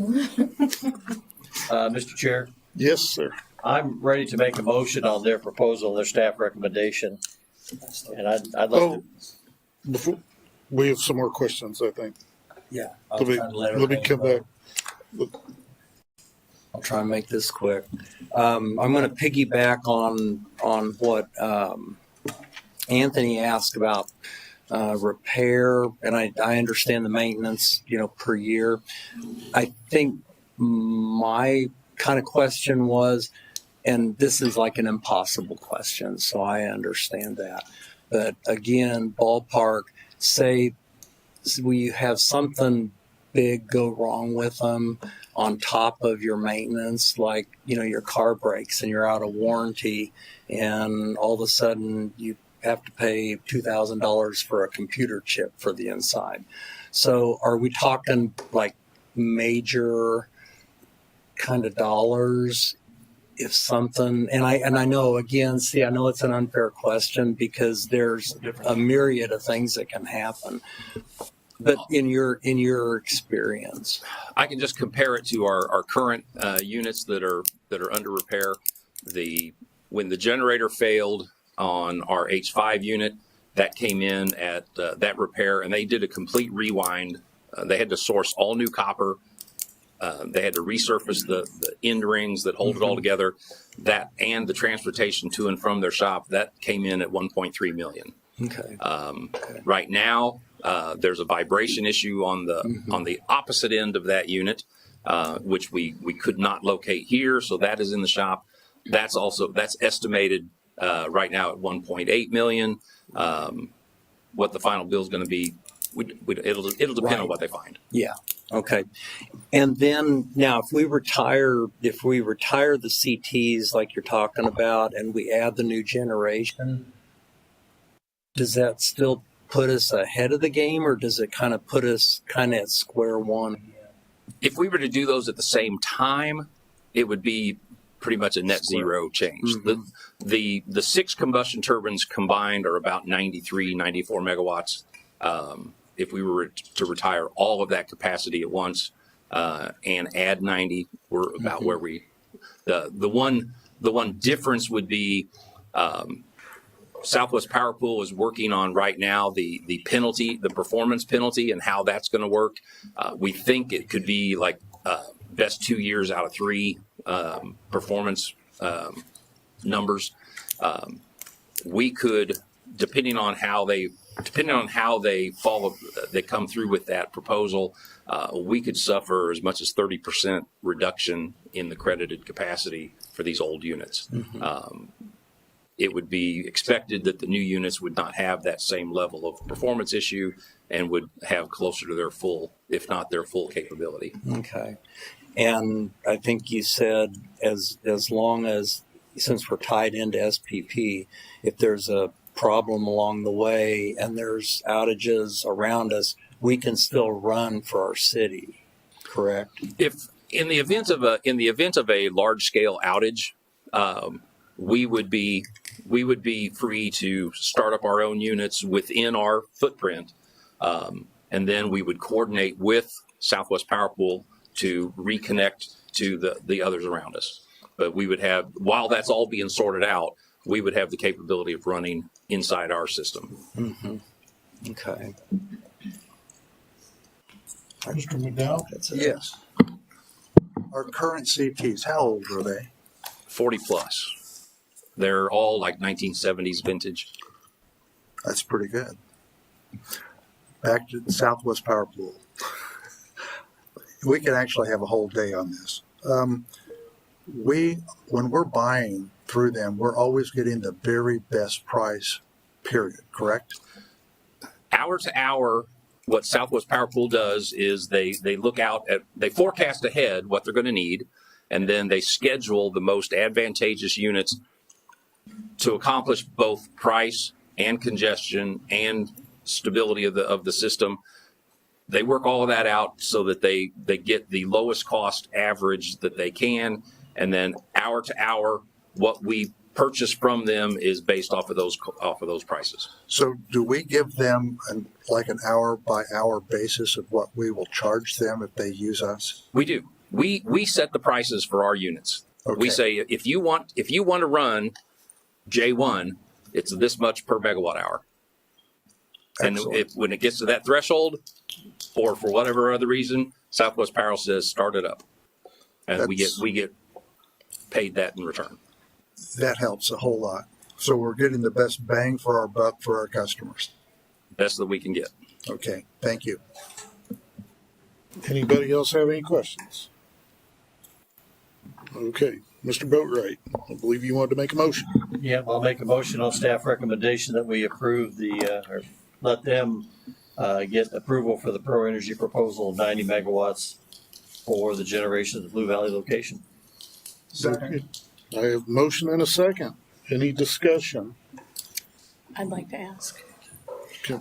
Mr. Chair, Yes, sir. I'm ready to make a motion on their proposal, their staff recommendation. And I'd like to. Before, we have some more questions, I think. Yeah. Let me come back. I'll try and make this quick. I'm going to piggyback on what Anthony asked about repair, and I understand the maintenance, per year. I think my kind of question was, and this is like an impossible question, so I understand that. But again, ballpark, say we have something big go wrong with them on top of your maintenance, like, your car breaks and you're out of warranty, and all of a sudden you have to pay $2,000 for a computer chip for the inside. So are we talking like major kind of dollars if something, and I know, again, I know it's an unfair question because there's a myriad of things that can happen. But in your experience, I can just compare it to our current units that are under repair. When the generator failed on our H5 unit, that came in at that repair, and they did a complete rewind. They had to source all new copper they had to resurface the end rings that hold it all together. That and the transportation to and from their shop, that came in at 1.3 million. Okay. Right now, there's a vibration issue on the opposite end of that unit, which we could not locate here. So that is in the shop. That's estimated right now at 1.8 million. What the final bill is going to be, it'll depend Right. on what they find. Yeah. Okay. And then now, if we retire the CTs like you're talking about, and we add the new generation, does that still put us ahead of the game, or does it kind of put us kind of at square one? If we were to do those at the same time, it would be pretty much a net zero change. The 6 combustion turbines combined are about 93, 94 megawatts. If we were to retire all of that capacity at once and add 90, we're about where the one difference would be Southwest Power Pool is working on right now the penalty, the performance penalty, and how that's going to work. We think it could be like best 2 years out of 3 performance numbers. We could, depending on how they follow, they come through with that proposal, we could suffer as much as 30% reduction in the credited capacity for these old units. It would be expected that the new units would not have that same level of performance issue and would have closer to their full, if not their full capability. Okay. And I think you said as long as, since we're tied into SPP, if there's a problem along the way and there's outages around us, we can still run for our city, correct? If in the event of a large scale outage, we would be free to start up our own units within our footprint, and then we would coordinate with Southwest Power Pool to reconnect to the others around us. But we would have, while that's all being sorted out, we would have the capability of running inside our system. Okay. Mr. McDowell? Yes. Our current CTs, how old are they? 40 plus. They're all like 1970s vintage. That's pretty good. Back to the Southwest Power Pool. We could actually have a whole day on this. When we're buying through them, we're always getting the very best price, period, correct? Hour to hour, what Southwest Power Pool does is they forecast ahead what they're going to need, and then they schedule the most advantageous units to accomplish both price and congestion and stability of the system. They work all of that out so that they get the lowest cost average that they can, and then hour to hour, what we purchase from them is based off of those prices. So do we give them an hour by hour basis of what we will charge them if they use us? We do. We set the prices for our units. Okay. We say if you want to run J1, it's this much per megawatt hour. And Excellent. when it gets to that threshold, or for whatever other reason, Southwest Power says start it up, and we get paid that in return. That helps a whole lot. So we're getting the best bang for our buck for our customers. Best that we can get. Okay, thank you. Anybody else have any questions? Okay, Mr. Boatright, I believe you wanted to make a motion. Yeah, I'll make a motion on staff recommendation that we approve or let them get approval for the Pro Energy proposal of 90 megawatts for the generation of the Blue Valley location. Okay. I have a motion and a second. Any discussion? I'd like to ask. Okay.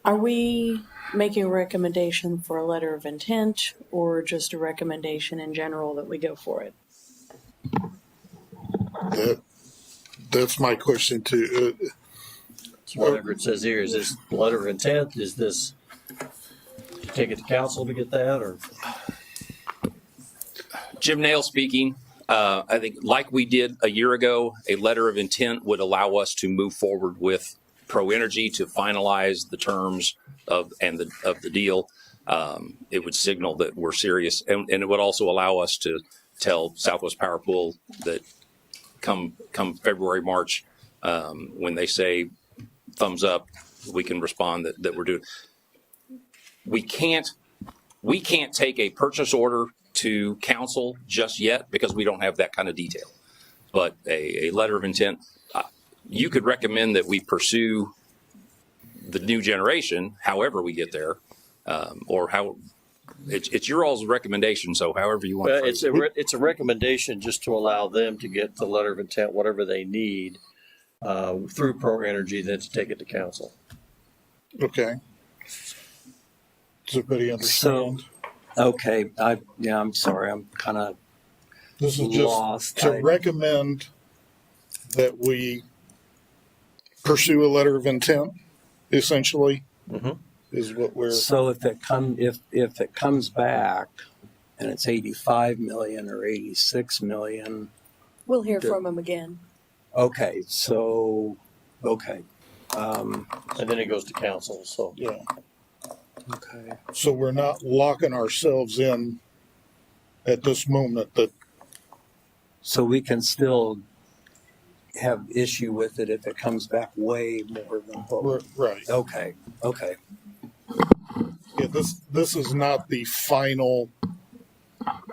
Are we making a recommendation for a letter of intent or just a recommendation in general that we go for it? That's my question too. So whatever it says here, is this letter of intent? Is this take it to council to get that, or? Jim Nail speaking. I think like we did a year ago, a letter of intent would allow us to move forward with Pro Energy to finalize the terms of the deal. It would signal that we're serious, and it would also allow us to tell Southwest Power Pool that come February, March, when they say thumbs up, we can respond that we're doing. We can't take a purchase order to council just yet because we don't have that kind of detail. But a letter of intent, you could recommend that we pursue the new generation, however we get there, or how. It's your all's recommendation, so however you want. Well, to it's a recommendation just to allow them to get the letter of intent, whatever they need, through Pro Energy, then to take it to council. Okay. Does everybody understand? Okay, I'm sorry, I'm kind of This is lost. just to recommend that we pursue a letter of intent, essentially, is what we're. So if it comes back and it's 85 million or 86 million, We'll hear from them again. okay, so okay, And then it goes to council, so. Yeah. okay. So we're not locking ourselves in at this moment that, So we can still have issue with it if it comes back way more than what. right. Okay, okay, Yeah, this is not the final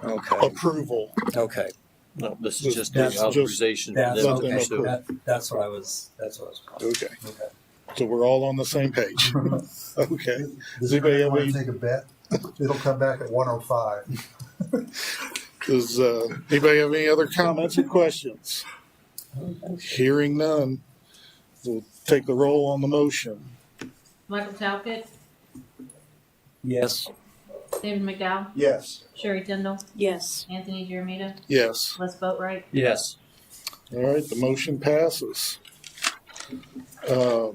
okay, approval. okay. No, this is just That's the authorization for That's them to something pursue. That's what I was. Okay. Okay. So we're all on the same page. Okay. Does Anybody anybody have want any- to take a bet? It'll come back at 105. Does anybody have any other comments or questions? Hearing none, we'll take the roll on the motion. Michael Talcott, Yes. David McDowell, Yes. Sherry Tindall, Yes. Anthony Jeremita, Yes. Les Boatright. Yes. All right, the motion passes. That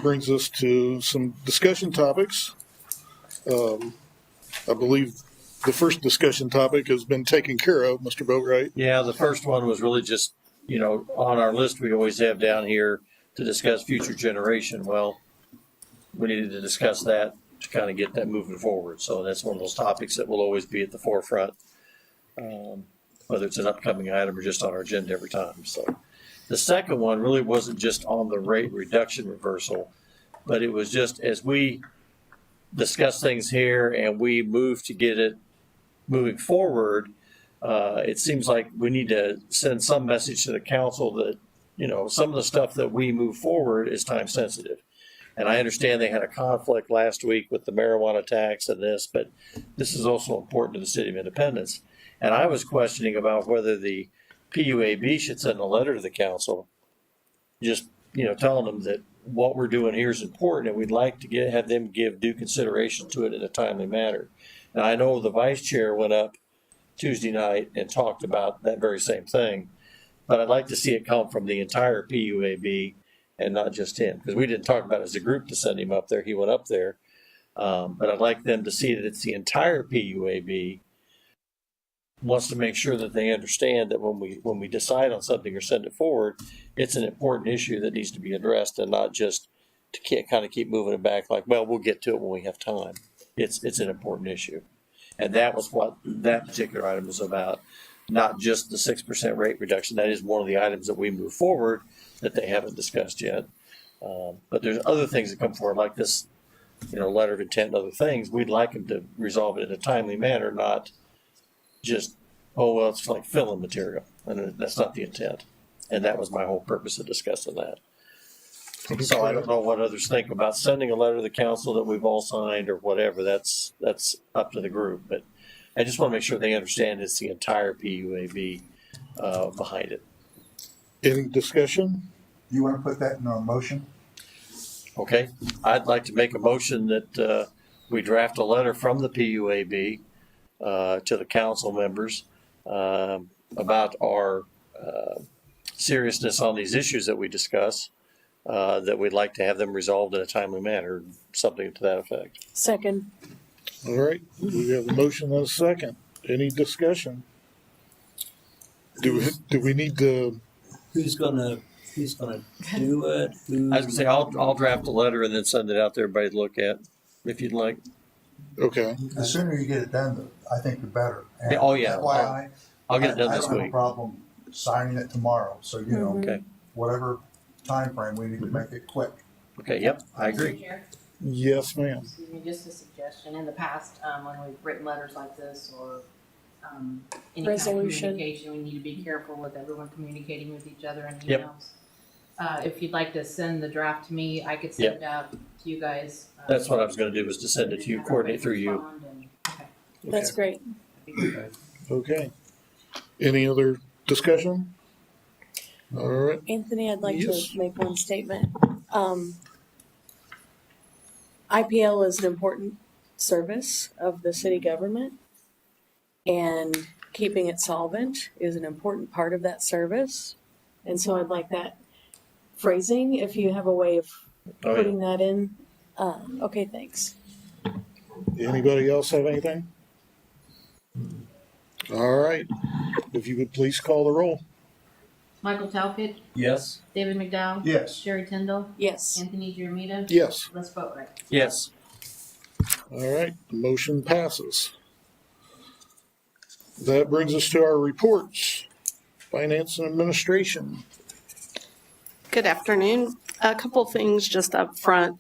brings us to some discussion topics. I believe the first discussion topic has been taken care of, Mr. Boatright. Yeah, the first one was really just, on our list we always have down here to discuss future generation. Well, we needed to discuss that to kind of get that moving forward. So that's one of those topics that will always be at the forefront, whether it's an upcoming item or just on our agenda every time. So the second one really wasn't just on the rate reduction reversal, but it was just as we discuss things here and we move to get it moving forward, it seems like we need to send some message to the council that, some of the stuff that we move forward is time sensitive. And I understand they had a conflict last week with the marijuana tax and this, but this is also important to the city of Independence. And I was questioning about whether the PUAB should send a letter to the council, just, telling them that what we're doing here is important and we'd like to have them give due consideration to it in a timely manner. And I know the vice chair went up Tuesday night and talked about that very same thing, but I'd like to see it come from the entire PUAB and not just him, because we didn't talk about it as a group to send him up there. He went up there. But I'd like them to see that it's the entire PUAB wants to make sure that they understand that when we decide on something or send it forward, it's an important issue that needs to be addressed and not just to kind of keep moving it back like, well, we'll get to it when we have time. It's an important issue. And that was what that particular item was about, not just the 6% rate reduction. That is one of the items that we move forward that they haven't discussed yet. But there's other things that come forward like this, letter of intent and other things. We'd like them to resolve it in a timely manner, not just, it's like filling material. And that's not the intent. And that was my whole purpose of discussing that. So I don't know what others think about sending a letter to the council that we've all signed or whatever. That's up to the group. But I just want to make sure they understand it's the entire PUAB behind it. Any discussion? You want to put that in our motion? Okay, I'd like to make a motion that we draft a letter from the PUAB to the council members about our seriousness on these issues that we discuss, that we'd like to have them resolved in a timely manner, something to that effect. Second. All right, we have a motion and a second. Any discussion? Do we need to? Who's gonna do it? I was gonna say, I'll draft a letter and then send it out to everybody to look at. if you'd like. Okay. The sooner you get it done, I think the better. And Yeah, oh, yeah. FYI, I'll get it done I this don't have a week. problem signing it tomorrow, so you know, Okay. whatever time frame, we need to make it quick. Okay, yep, I agree. Mr. Chair, Yes, ma'am. excuse me, just a suggestion. In the past, when we've written letters like this or any kind of Resolution. communication, we need to be careful with everyone communicating with each other in Yep. emails. If you'd like to send the draft to me, I could send it out to you guys. That's what I was gonna do, was to send it to you, coordinate through you. Respond and- Okay. That's great. Okay. Any other discussion? All right. Anthony, I'd like Yes. to make one statement. IPL is an important service of the city government, and keeping it solvent is an important part of that service. And so I'd like that phrasing, if you have a way of Oh, yeah. putting that in. Okay, thanks. Anybody else have anything? All right. If you would please call the roll. Michael Talkett, Yes? David McDowell, Yes. Sherry Tyndall, Yes. Anthony Jeremita. Yes. Let's vote right. Yes. All right. The motion passes. That brings us to our reports. Finance and Administration. Good afternoon. A couple things just up front.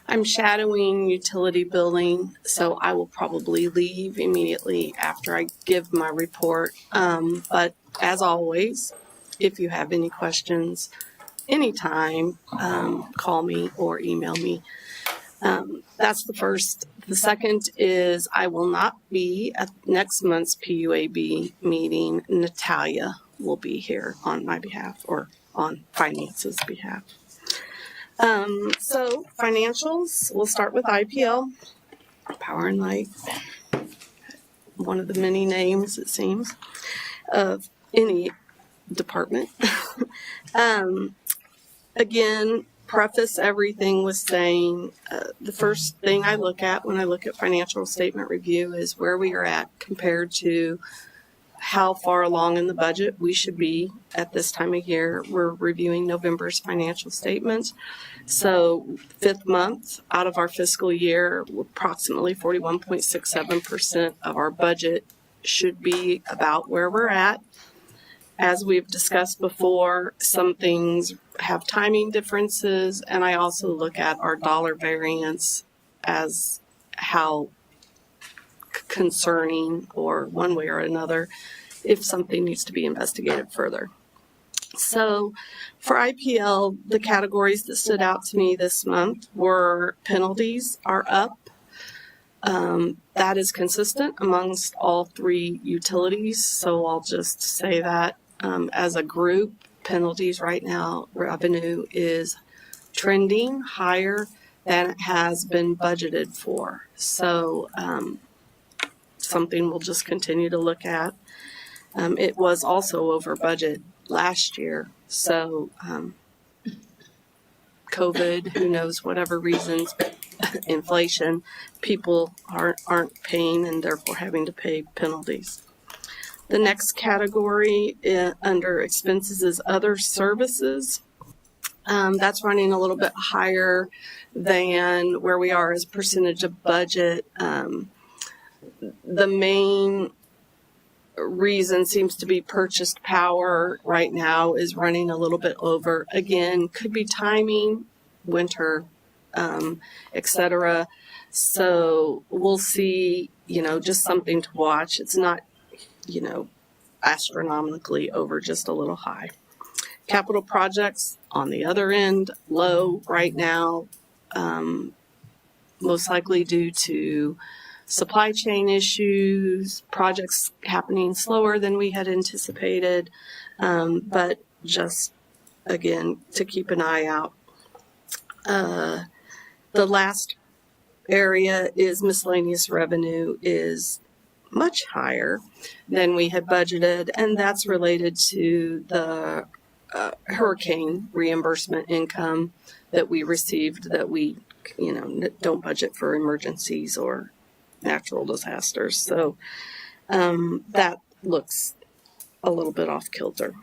I'm shadowing utility billing, so I will probably leave immediately after I give my report. But as always, if you have any questions, anytime, call me or email me. That's the first. The second is I will not be at next month's PUAB meeting. Natalia will be here on my behalf, or on finance's behalf. So financials, we'll start with IPL, Power and Light. One of the many names, it seems, of any department. Again, preface everything with saying the first thing I look at when I look at financial statement review is where we are at compared to how far along in the budget we should be at this time of year. We're reviewing November's financial statements. So fifth month out of our fiscal year, approximately 41.67% of our budget should be about where we're at. As we've discussed before, some things have timing differences, and I also look at our dollar variance as how concerning, or one way or another, if something needs to be investigated further. So for IPL, the categories that stood out to me this month were penalties are up. That is consistent amongst all three utilities, so I'll just say that as a group, penalties right now, revenue is trending higher than it has been budgeted for. So something we'll just continue to look at. It was also over budget last year, so COVID, who knows, whatever reasons, inflation, people aren't paying and therefore having to pay penalties. The next category under expenses is other services. That's running a little bit higher than where we are as percentage of budget. The main reason seems to be purchased power right now is running a little bit over. Again, could be timing, winter, etc. So we'll see, just something to watch. It's not, astronomically over, just a little high. Capital projects on the other end, low right now, most likely due to supply chain issues, projects happening slower than we had anticipated, but just, again, to keep an eye out. The last area is miscellaneous revenue is much higher than we had budgeted, and that's related to the hurricane reimbursement income that we received that we, don't budget for emergencies or natural disasters. So that looks a little bit off kilter.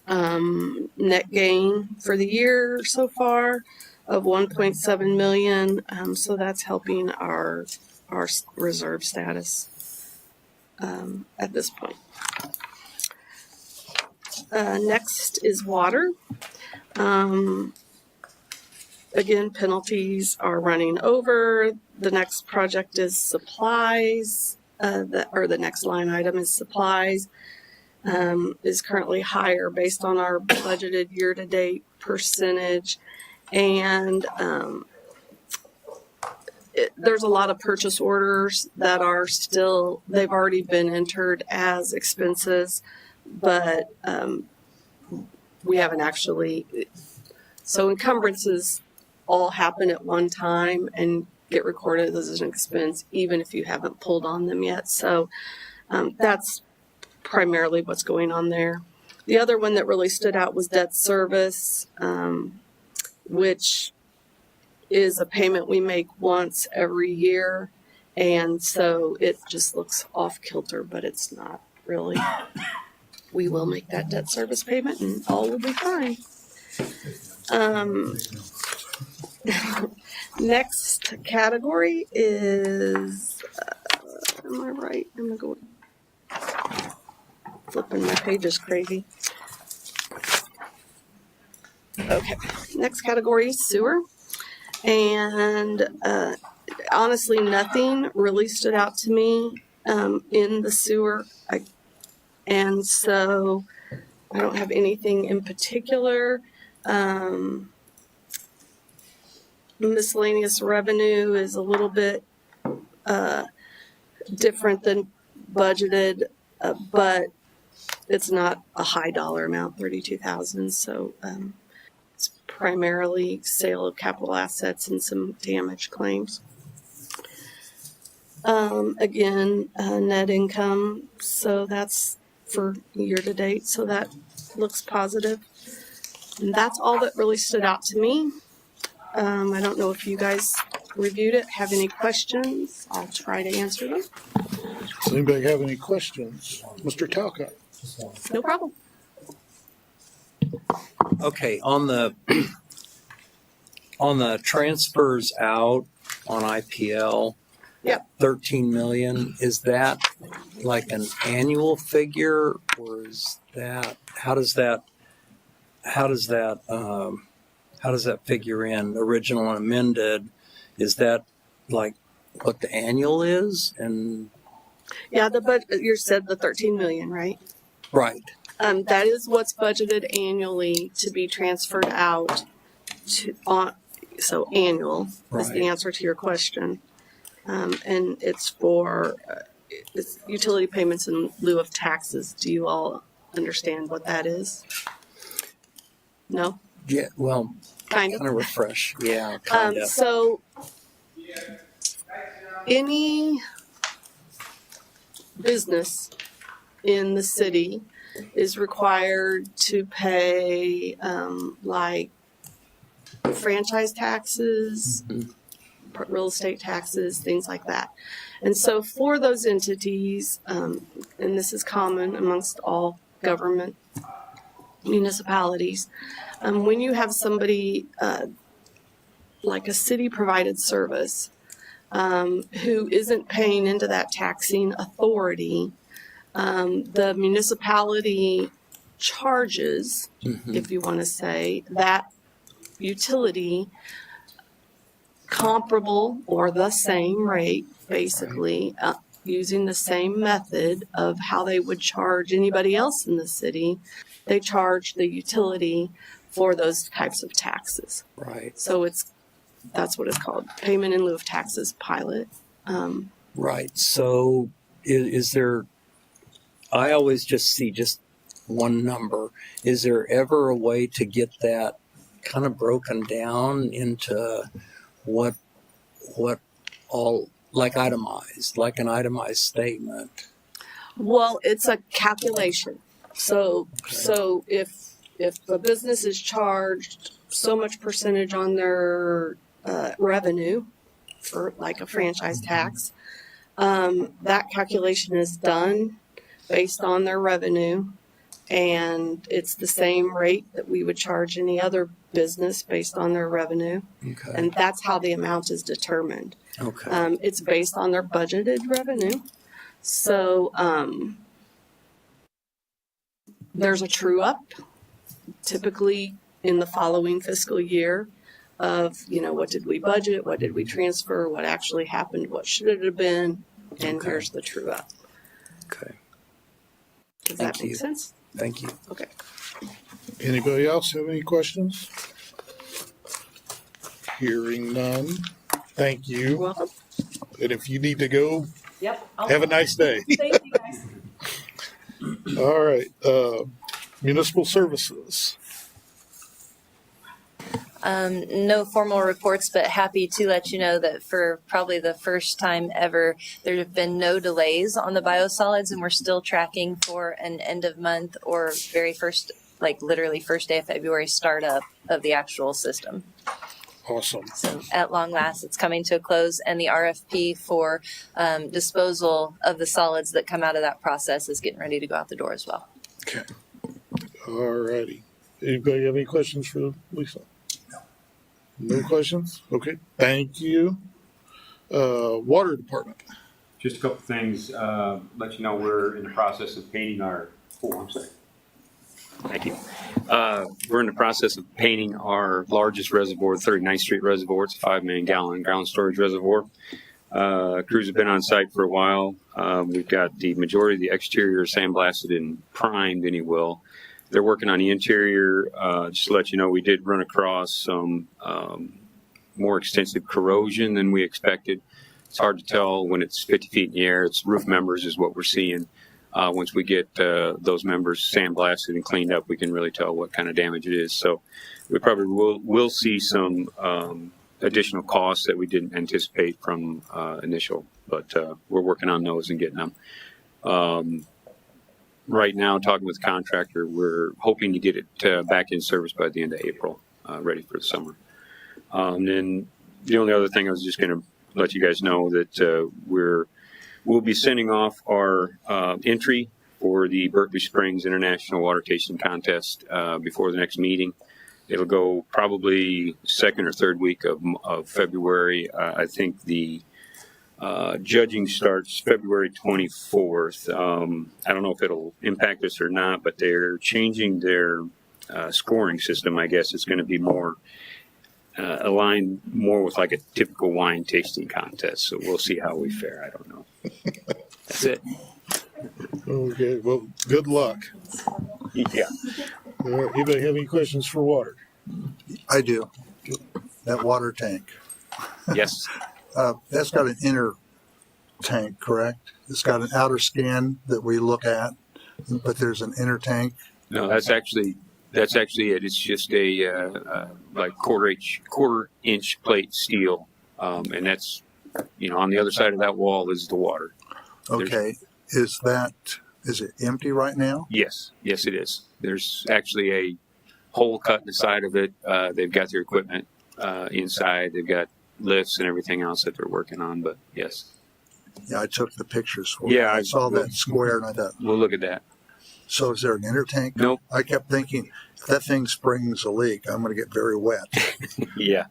Net gain for the year so far, of 1.7 million. So that's helping our reserve status at this point. Next is water. Again, penalties are running over. The next project is supplies, the next line item is supplies, is currently higher based on our budgeted year-to-date percentage. And there's a lot of purchase orders that are still, they've already been entered as expenses, but we haven't actually, so encumbrances all happen at one time and get recorded as an expense, even if you haven't pulled on them yet. So that's primarily what's going on there. The other one that really stood out was debt service, which is a payment we make once every year. And so it just looks off kilter, but it's not really. We will make that debt service payment and all will be fine. Next category is, am I right? I'm gonna go, flipping my pages crazy. Okay, next category is sewer. And honestly, nothing really stood out to me in the sewer. And so I don't have anything in particular. Miscellaneous revenue is a little bit different than budgeted, but it's not a high dollar amount, $32,000. So it's primarily sale of capital assets and some damage claims. Again, net income. So that's for year to date. So that looks positive. And that's all that really stood out to me. I don't know if you guys reviewed it, have any questions. I'll try to answer them. Does anybody have any questions? Mr. Talcott? No problem. Okay, on the transfers out on IPL, Yep. 13 million, is that like an annual figure, or is that, how does that figure in original and amended? Is that like what the annual is? And Yeah, you said the 13 million, right? right. That is what's budgeted annually to be transferred out so annual is the Right. answer to your question. And it's for it's utility payments in lieu of taxes. Do you all understand what that is? No? Yeah, well, Kind of. kind of refresh. Yeah, kind of. So any business in the city is required to pay like franchise taxes, real estate taxes, things like that. And so for those entities, and this is common amongst all government municipalities, when you have somebody like a city provided service who isn't paying into that taxing authority, the municipality charges, if you want to say, that utility comparable or the same rate, basically, using the same method of how they would charge anybody else in the city. They charge the utility for those types of taxes. Right. So that's what it's called, payment in lieu of taxes pilot. Right. So is there, I always just see just one number. Is there ever a way to get that kind of broken down into what all, like itemized, like an itemized statement? Well, it's a calculation. So if a business is charged so much percentage on their revenue for like a franchise tax, that calculation is done based on their revenue, and it's the same rate that we would charge any other business based on their revenue. Okay. And that's how the amount is determined. Okay. It's based on their budgeted revenue. So there's a true up typically in the following fiscal year of, what did we budget? What did we transfer? What actually happened? What should it have been? And Okay. here's the true up. Okay. Does Thank that make you. sense? Thank you. Okay. Anybody else have any questions? Hearing none. Thank You're you. welcome. And if you need to go, Yep. have a nice day. Thank you, guys. All right, municipal services. No formal reports, but happy to let you know that for probably the first time ever, there have been no delays on the biosolids, and we're still tracking for an end of month or very first, like literally first day of February startup of the actual system. Awesome. So at long last, it's coming to a close, and the RFP for disposal of the solids that come out of that process is getting ready to go out the door as well. Okay. All righty. Anybody have any questions for Lisa? No questions? Okay, thank you. Water department. Just a couple things, let you know we're in the process of painting our, I'm sorry. Thank you. We're in the process of painting our largest reservoir, 39th Street Reservoir. It's a 5 million gallon ground storage reservoir. Crews have been on site for a while. We've got the majority of the exterior sandblasted and primed, if you will. They're working on the interior. Just to let you know, we did run across some more extensive corrosion than we expected. It's hard to tell when it's 50 feet in the air. It's roof members is what we're seeing. Once we get those members sandblasted and cleaned up, we can really tell what kind of damage it is. So we probably will see some additional costs that we didn't anticipate from initial, but we're working on those and getting them. Right now, talking with the contractor, we're hoping to get it back in service by the end of April, ready for the summer. Then the only other thing I was just going to let you guys know that we'll be sending off our entry for the Berkeley Springs International Water Tasting Contest before the next meeting. It'll go probably second or third week of February. I think the judging starts February 24th. I don't know if it'll impact us or not, but they're changing their scoring system. I guess it's going to be more aligned more with like a typical wine tasting contest. So we'll see how we fare. I don't know. That's it. Okay, well, good luck. Yeah. Anybody have any questions for water? I do. That water tank. Yes. That's got an inner tank, correct? It's got an outer skin that we look at, but there's an inner tank. No, that's actually it. It's just a like quarter inch plate steel, and that's on the other side of that wall is the water. Okay. Is it empty right now? Yes, it is. There's actually a hole cut in the side of it. They've got their equipment inside. They've got lifts and everything else that they're working on. But yes. Yeah, I took the pictures for Yeah, I saw that square and I thought, We'll look at that. so is there an inner tank? Nope. I kept thinking, if that thing springs a leak, I'm going to get very wet. Yeah.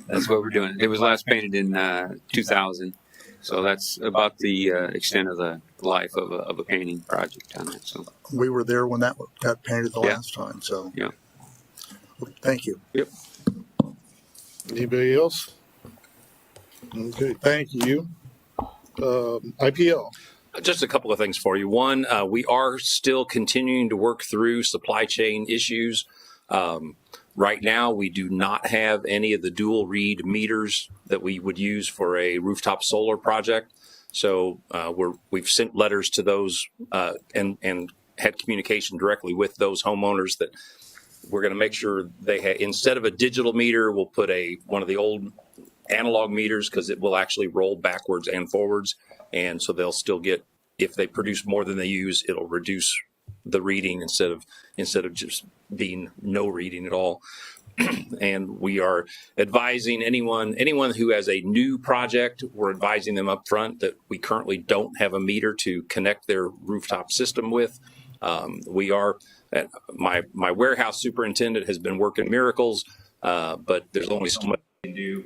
That's what we're doing. It was last painted in 2000, so that's about the extent of the life of a painting project on it. So We were there when that got painted the Yeah. last time, so. Yeah. Thank you. Anybody else? Okay, thank you. IPL. Just a couple of things for you. One, we are still continuing to work through supply chain issues. Right now, we do not have any of the dual read meters that we would use for a rooftop solar project. So we've sent letters to those and had communication directly with those homeowners that we're going to make sure they have, instead of a digital meter, we'll put one of the old analog meters because it will actually roll backwards and forwards. And so they'll still get, if they produce more than they use, it'll reduce the reading instead of just being no reading at all. And we are advising anyone who has a new project, we're advising them up front that we currently don't have a meter to connect their rooftop system with. We are, my warehouse superintendent has been working miracles, but there's only so much he can do.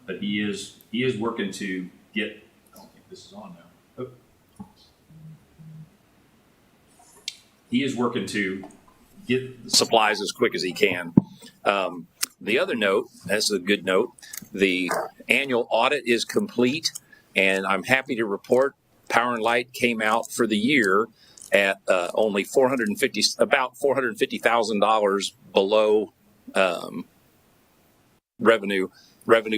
But he is working to get, I don't think this is on now. Oh. He is working to get supplies as quick as he can. The other note, that's a good note, the annual audit is complete, and I'm happy to report Power and Light came out for the year at only about $450,000 below revenue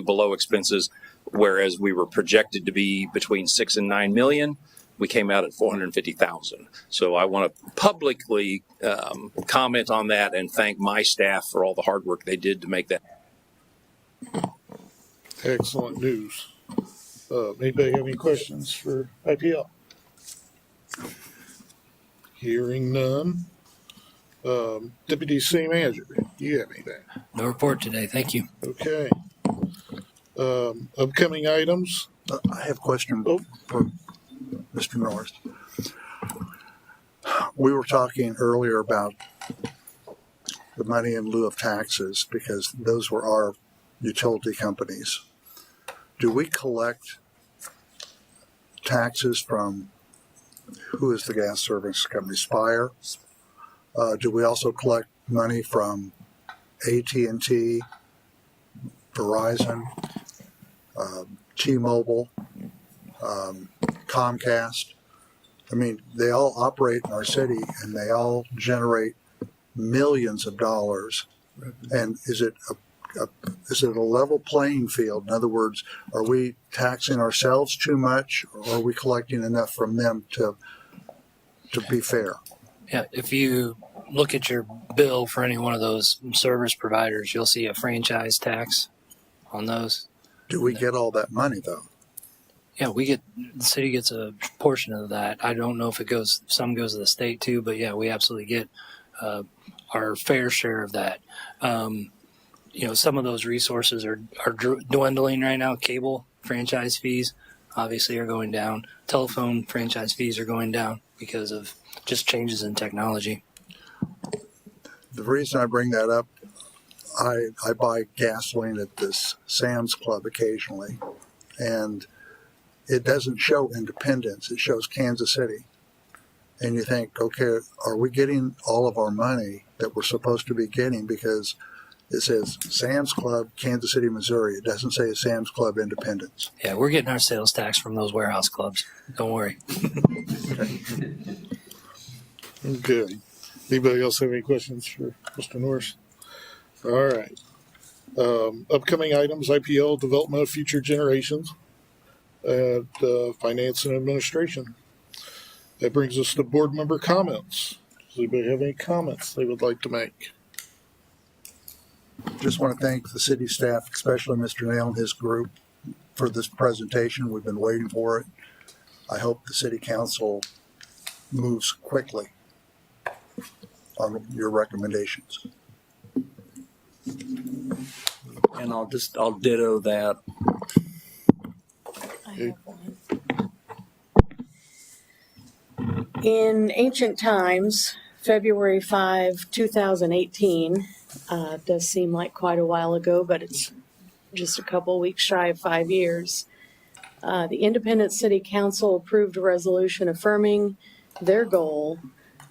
below expenses, whereas we were projected to be between 6 and 9 million. We came out at 450,000. So I want to publicly comment on that and thank my staff for all the hard work they did to make that. Excellent news. Anybody have any questions for IPL? Hearing none. Deputy City Manager, you have anything? No report today. Thank you. Okay. Upcoming items. I have a question for Mr. Norris. We were talking earlier about the money in lieu of taxes because those were our utility companies. Do we collect taxes from, who is the gas service company, Spire? Do we also collect money from AT&T, Verizon, T-Mobile, Comcast? I mean, they all operate in our city and they all generate millions of dollars. And is it a level playing field? In other words, are we taxing ourselves too much, or are we collecting enough from them to be fair? Yeah, if you look at your bill for any one of those service providers, you'll see a franchise tax on those. Do we get all that money though? Yeah, the city gets a portion of that. I don't know if some goes to the state too, but yeah, we absolutely get our fair share of that. Some of those resources are dwindling right now. Cable franchise fees obviously are going down. Telephone franchise fees are going down because of just changes in technology. The reason I bring that up, I buy gasoline at this Sam's Club occasionally, and it doesn't show Independence. It shows Kansas City. And you think, okay, are we getting all of our money that we're supposed to be getting? Because it says Sam's Club, Kansas City, Missouri. It doesn't say Sam's Club, Independence. Yeah, we're getting our sales tax from those warehouse clubs. Don't worry. Okay. Anybody else have any questions for Mr. Norris? All right. Upcoming items, IPL, Development of Future Generations, and Finance and Administration. That brings us to board member comments. Does anybody have any comments they would like to make? Just want to thank the city staff, especially Mr. Nail and his group, for this presentation. We've been waiting for it. I hope the city council moves quickly on your recommendations. And I'll ditto that. I have one. In ancient times, February 5, 2018, does seem like quite a while ago, but it's just a couple weeks shy of 5 years. The Independent City Council approved a resolution affirming their goal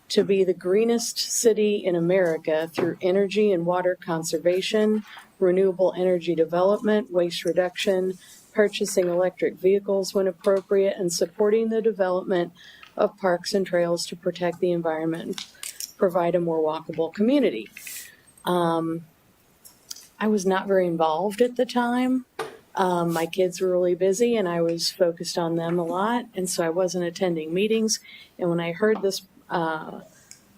to be the greenest city in America through energy and water conservation, renewable energy development, waste reduction, purchasing electric vehicles when appropriate, and supporting the development of parks and trails to protect the environment and provide a more walkable community. I was not very involved at the time. My kids were really busy and I was focused on them a lot, and so I wasn't attending meetings. And when I heard this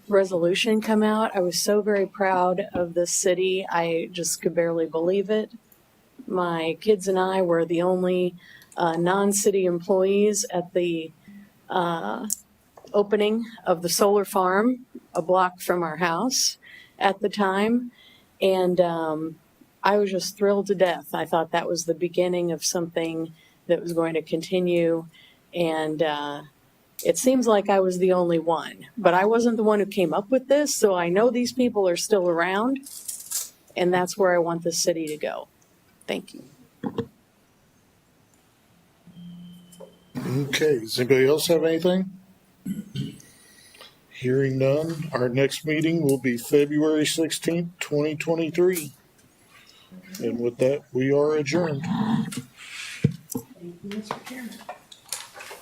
resolution come out, I was so very proud of this city. I just could barely believe it. My kids and I were the only non-city employees at the opening of the solar farm a block from our house at the time. And I was just thrilled to death. I thought that was the beginning of something that was going to continue. And It seems like I was the only one, but I wasn't the one who came up with this, so I know these people are still around, and that's where I want the city to go. Thank you. Okay, does anybody else have anything? Hearing none, our next meeting will be February 16th, 2023. And with that, we are adjourned. Thank you, Mr. Chairman.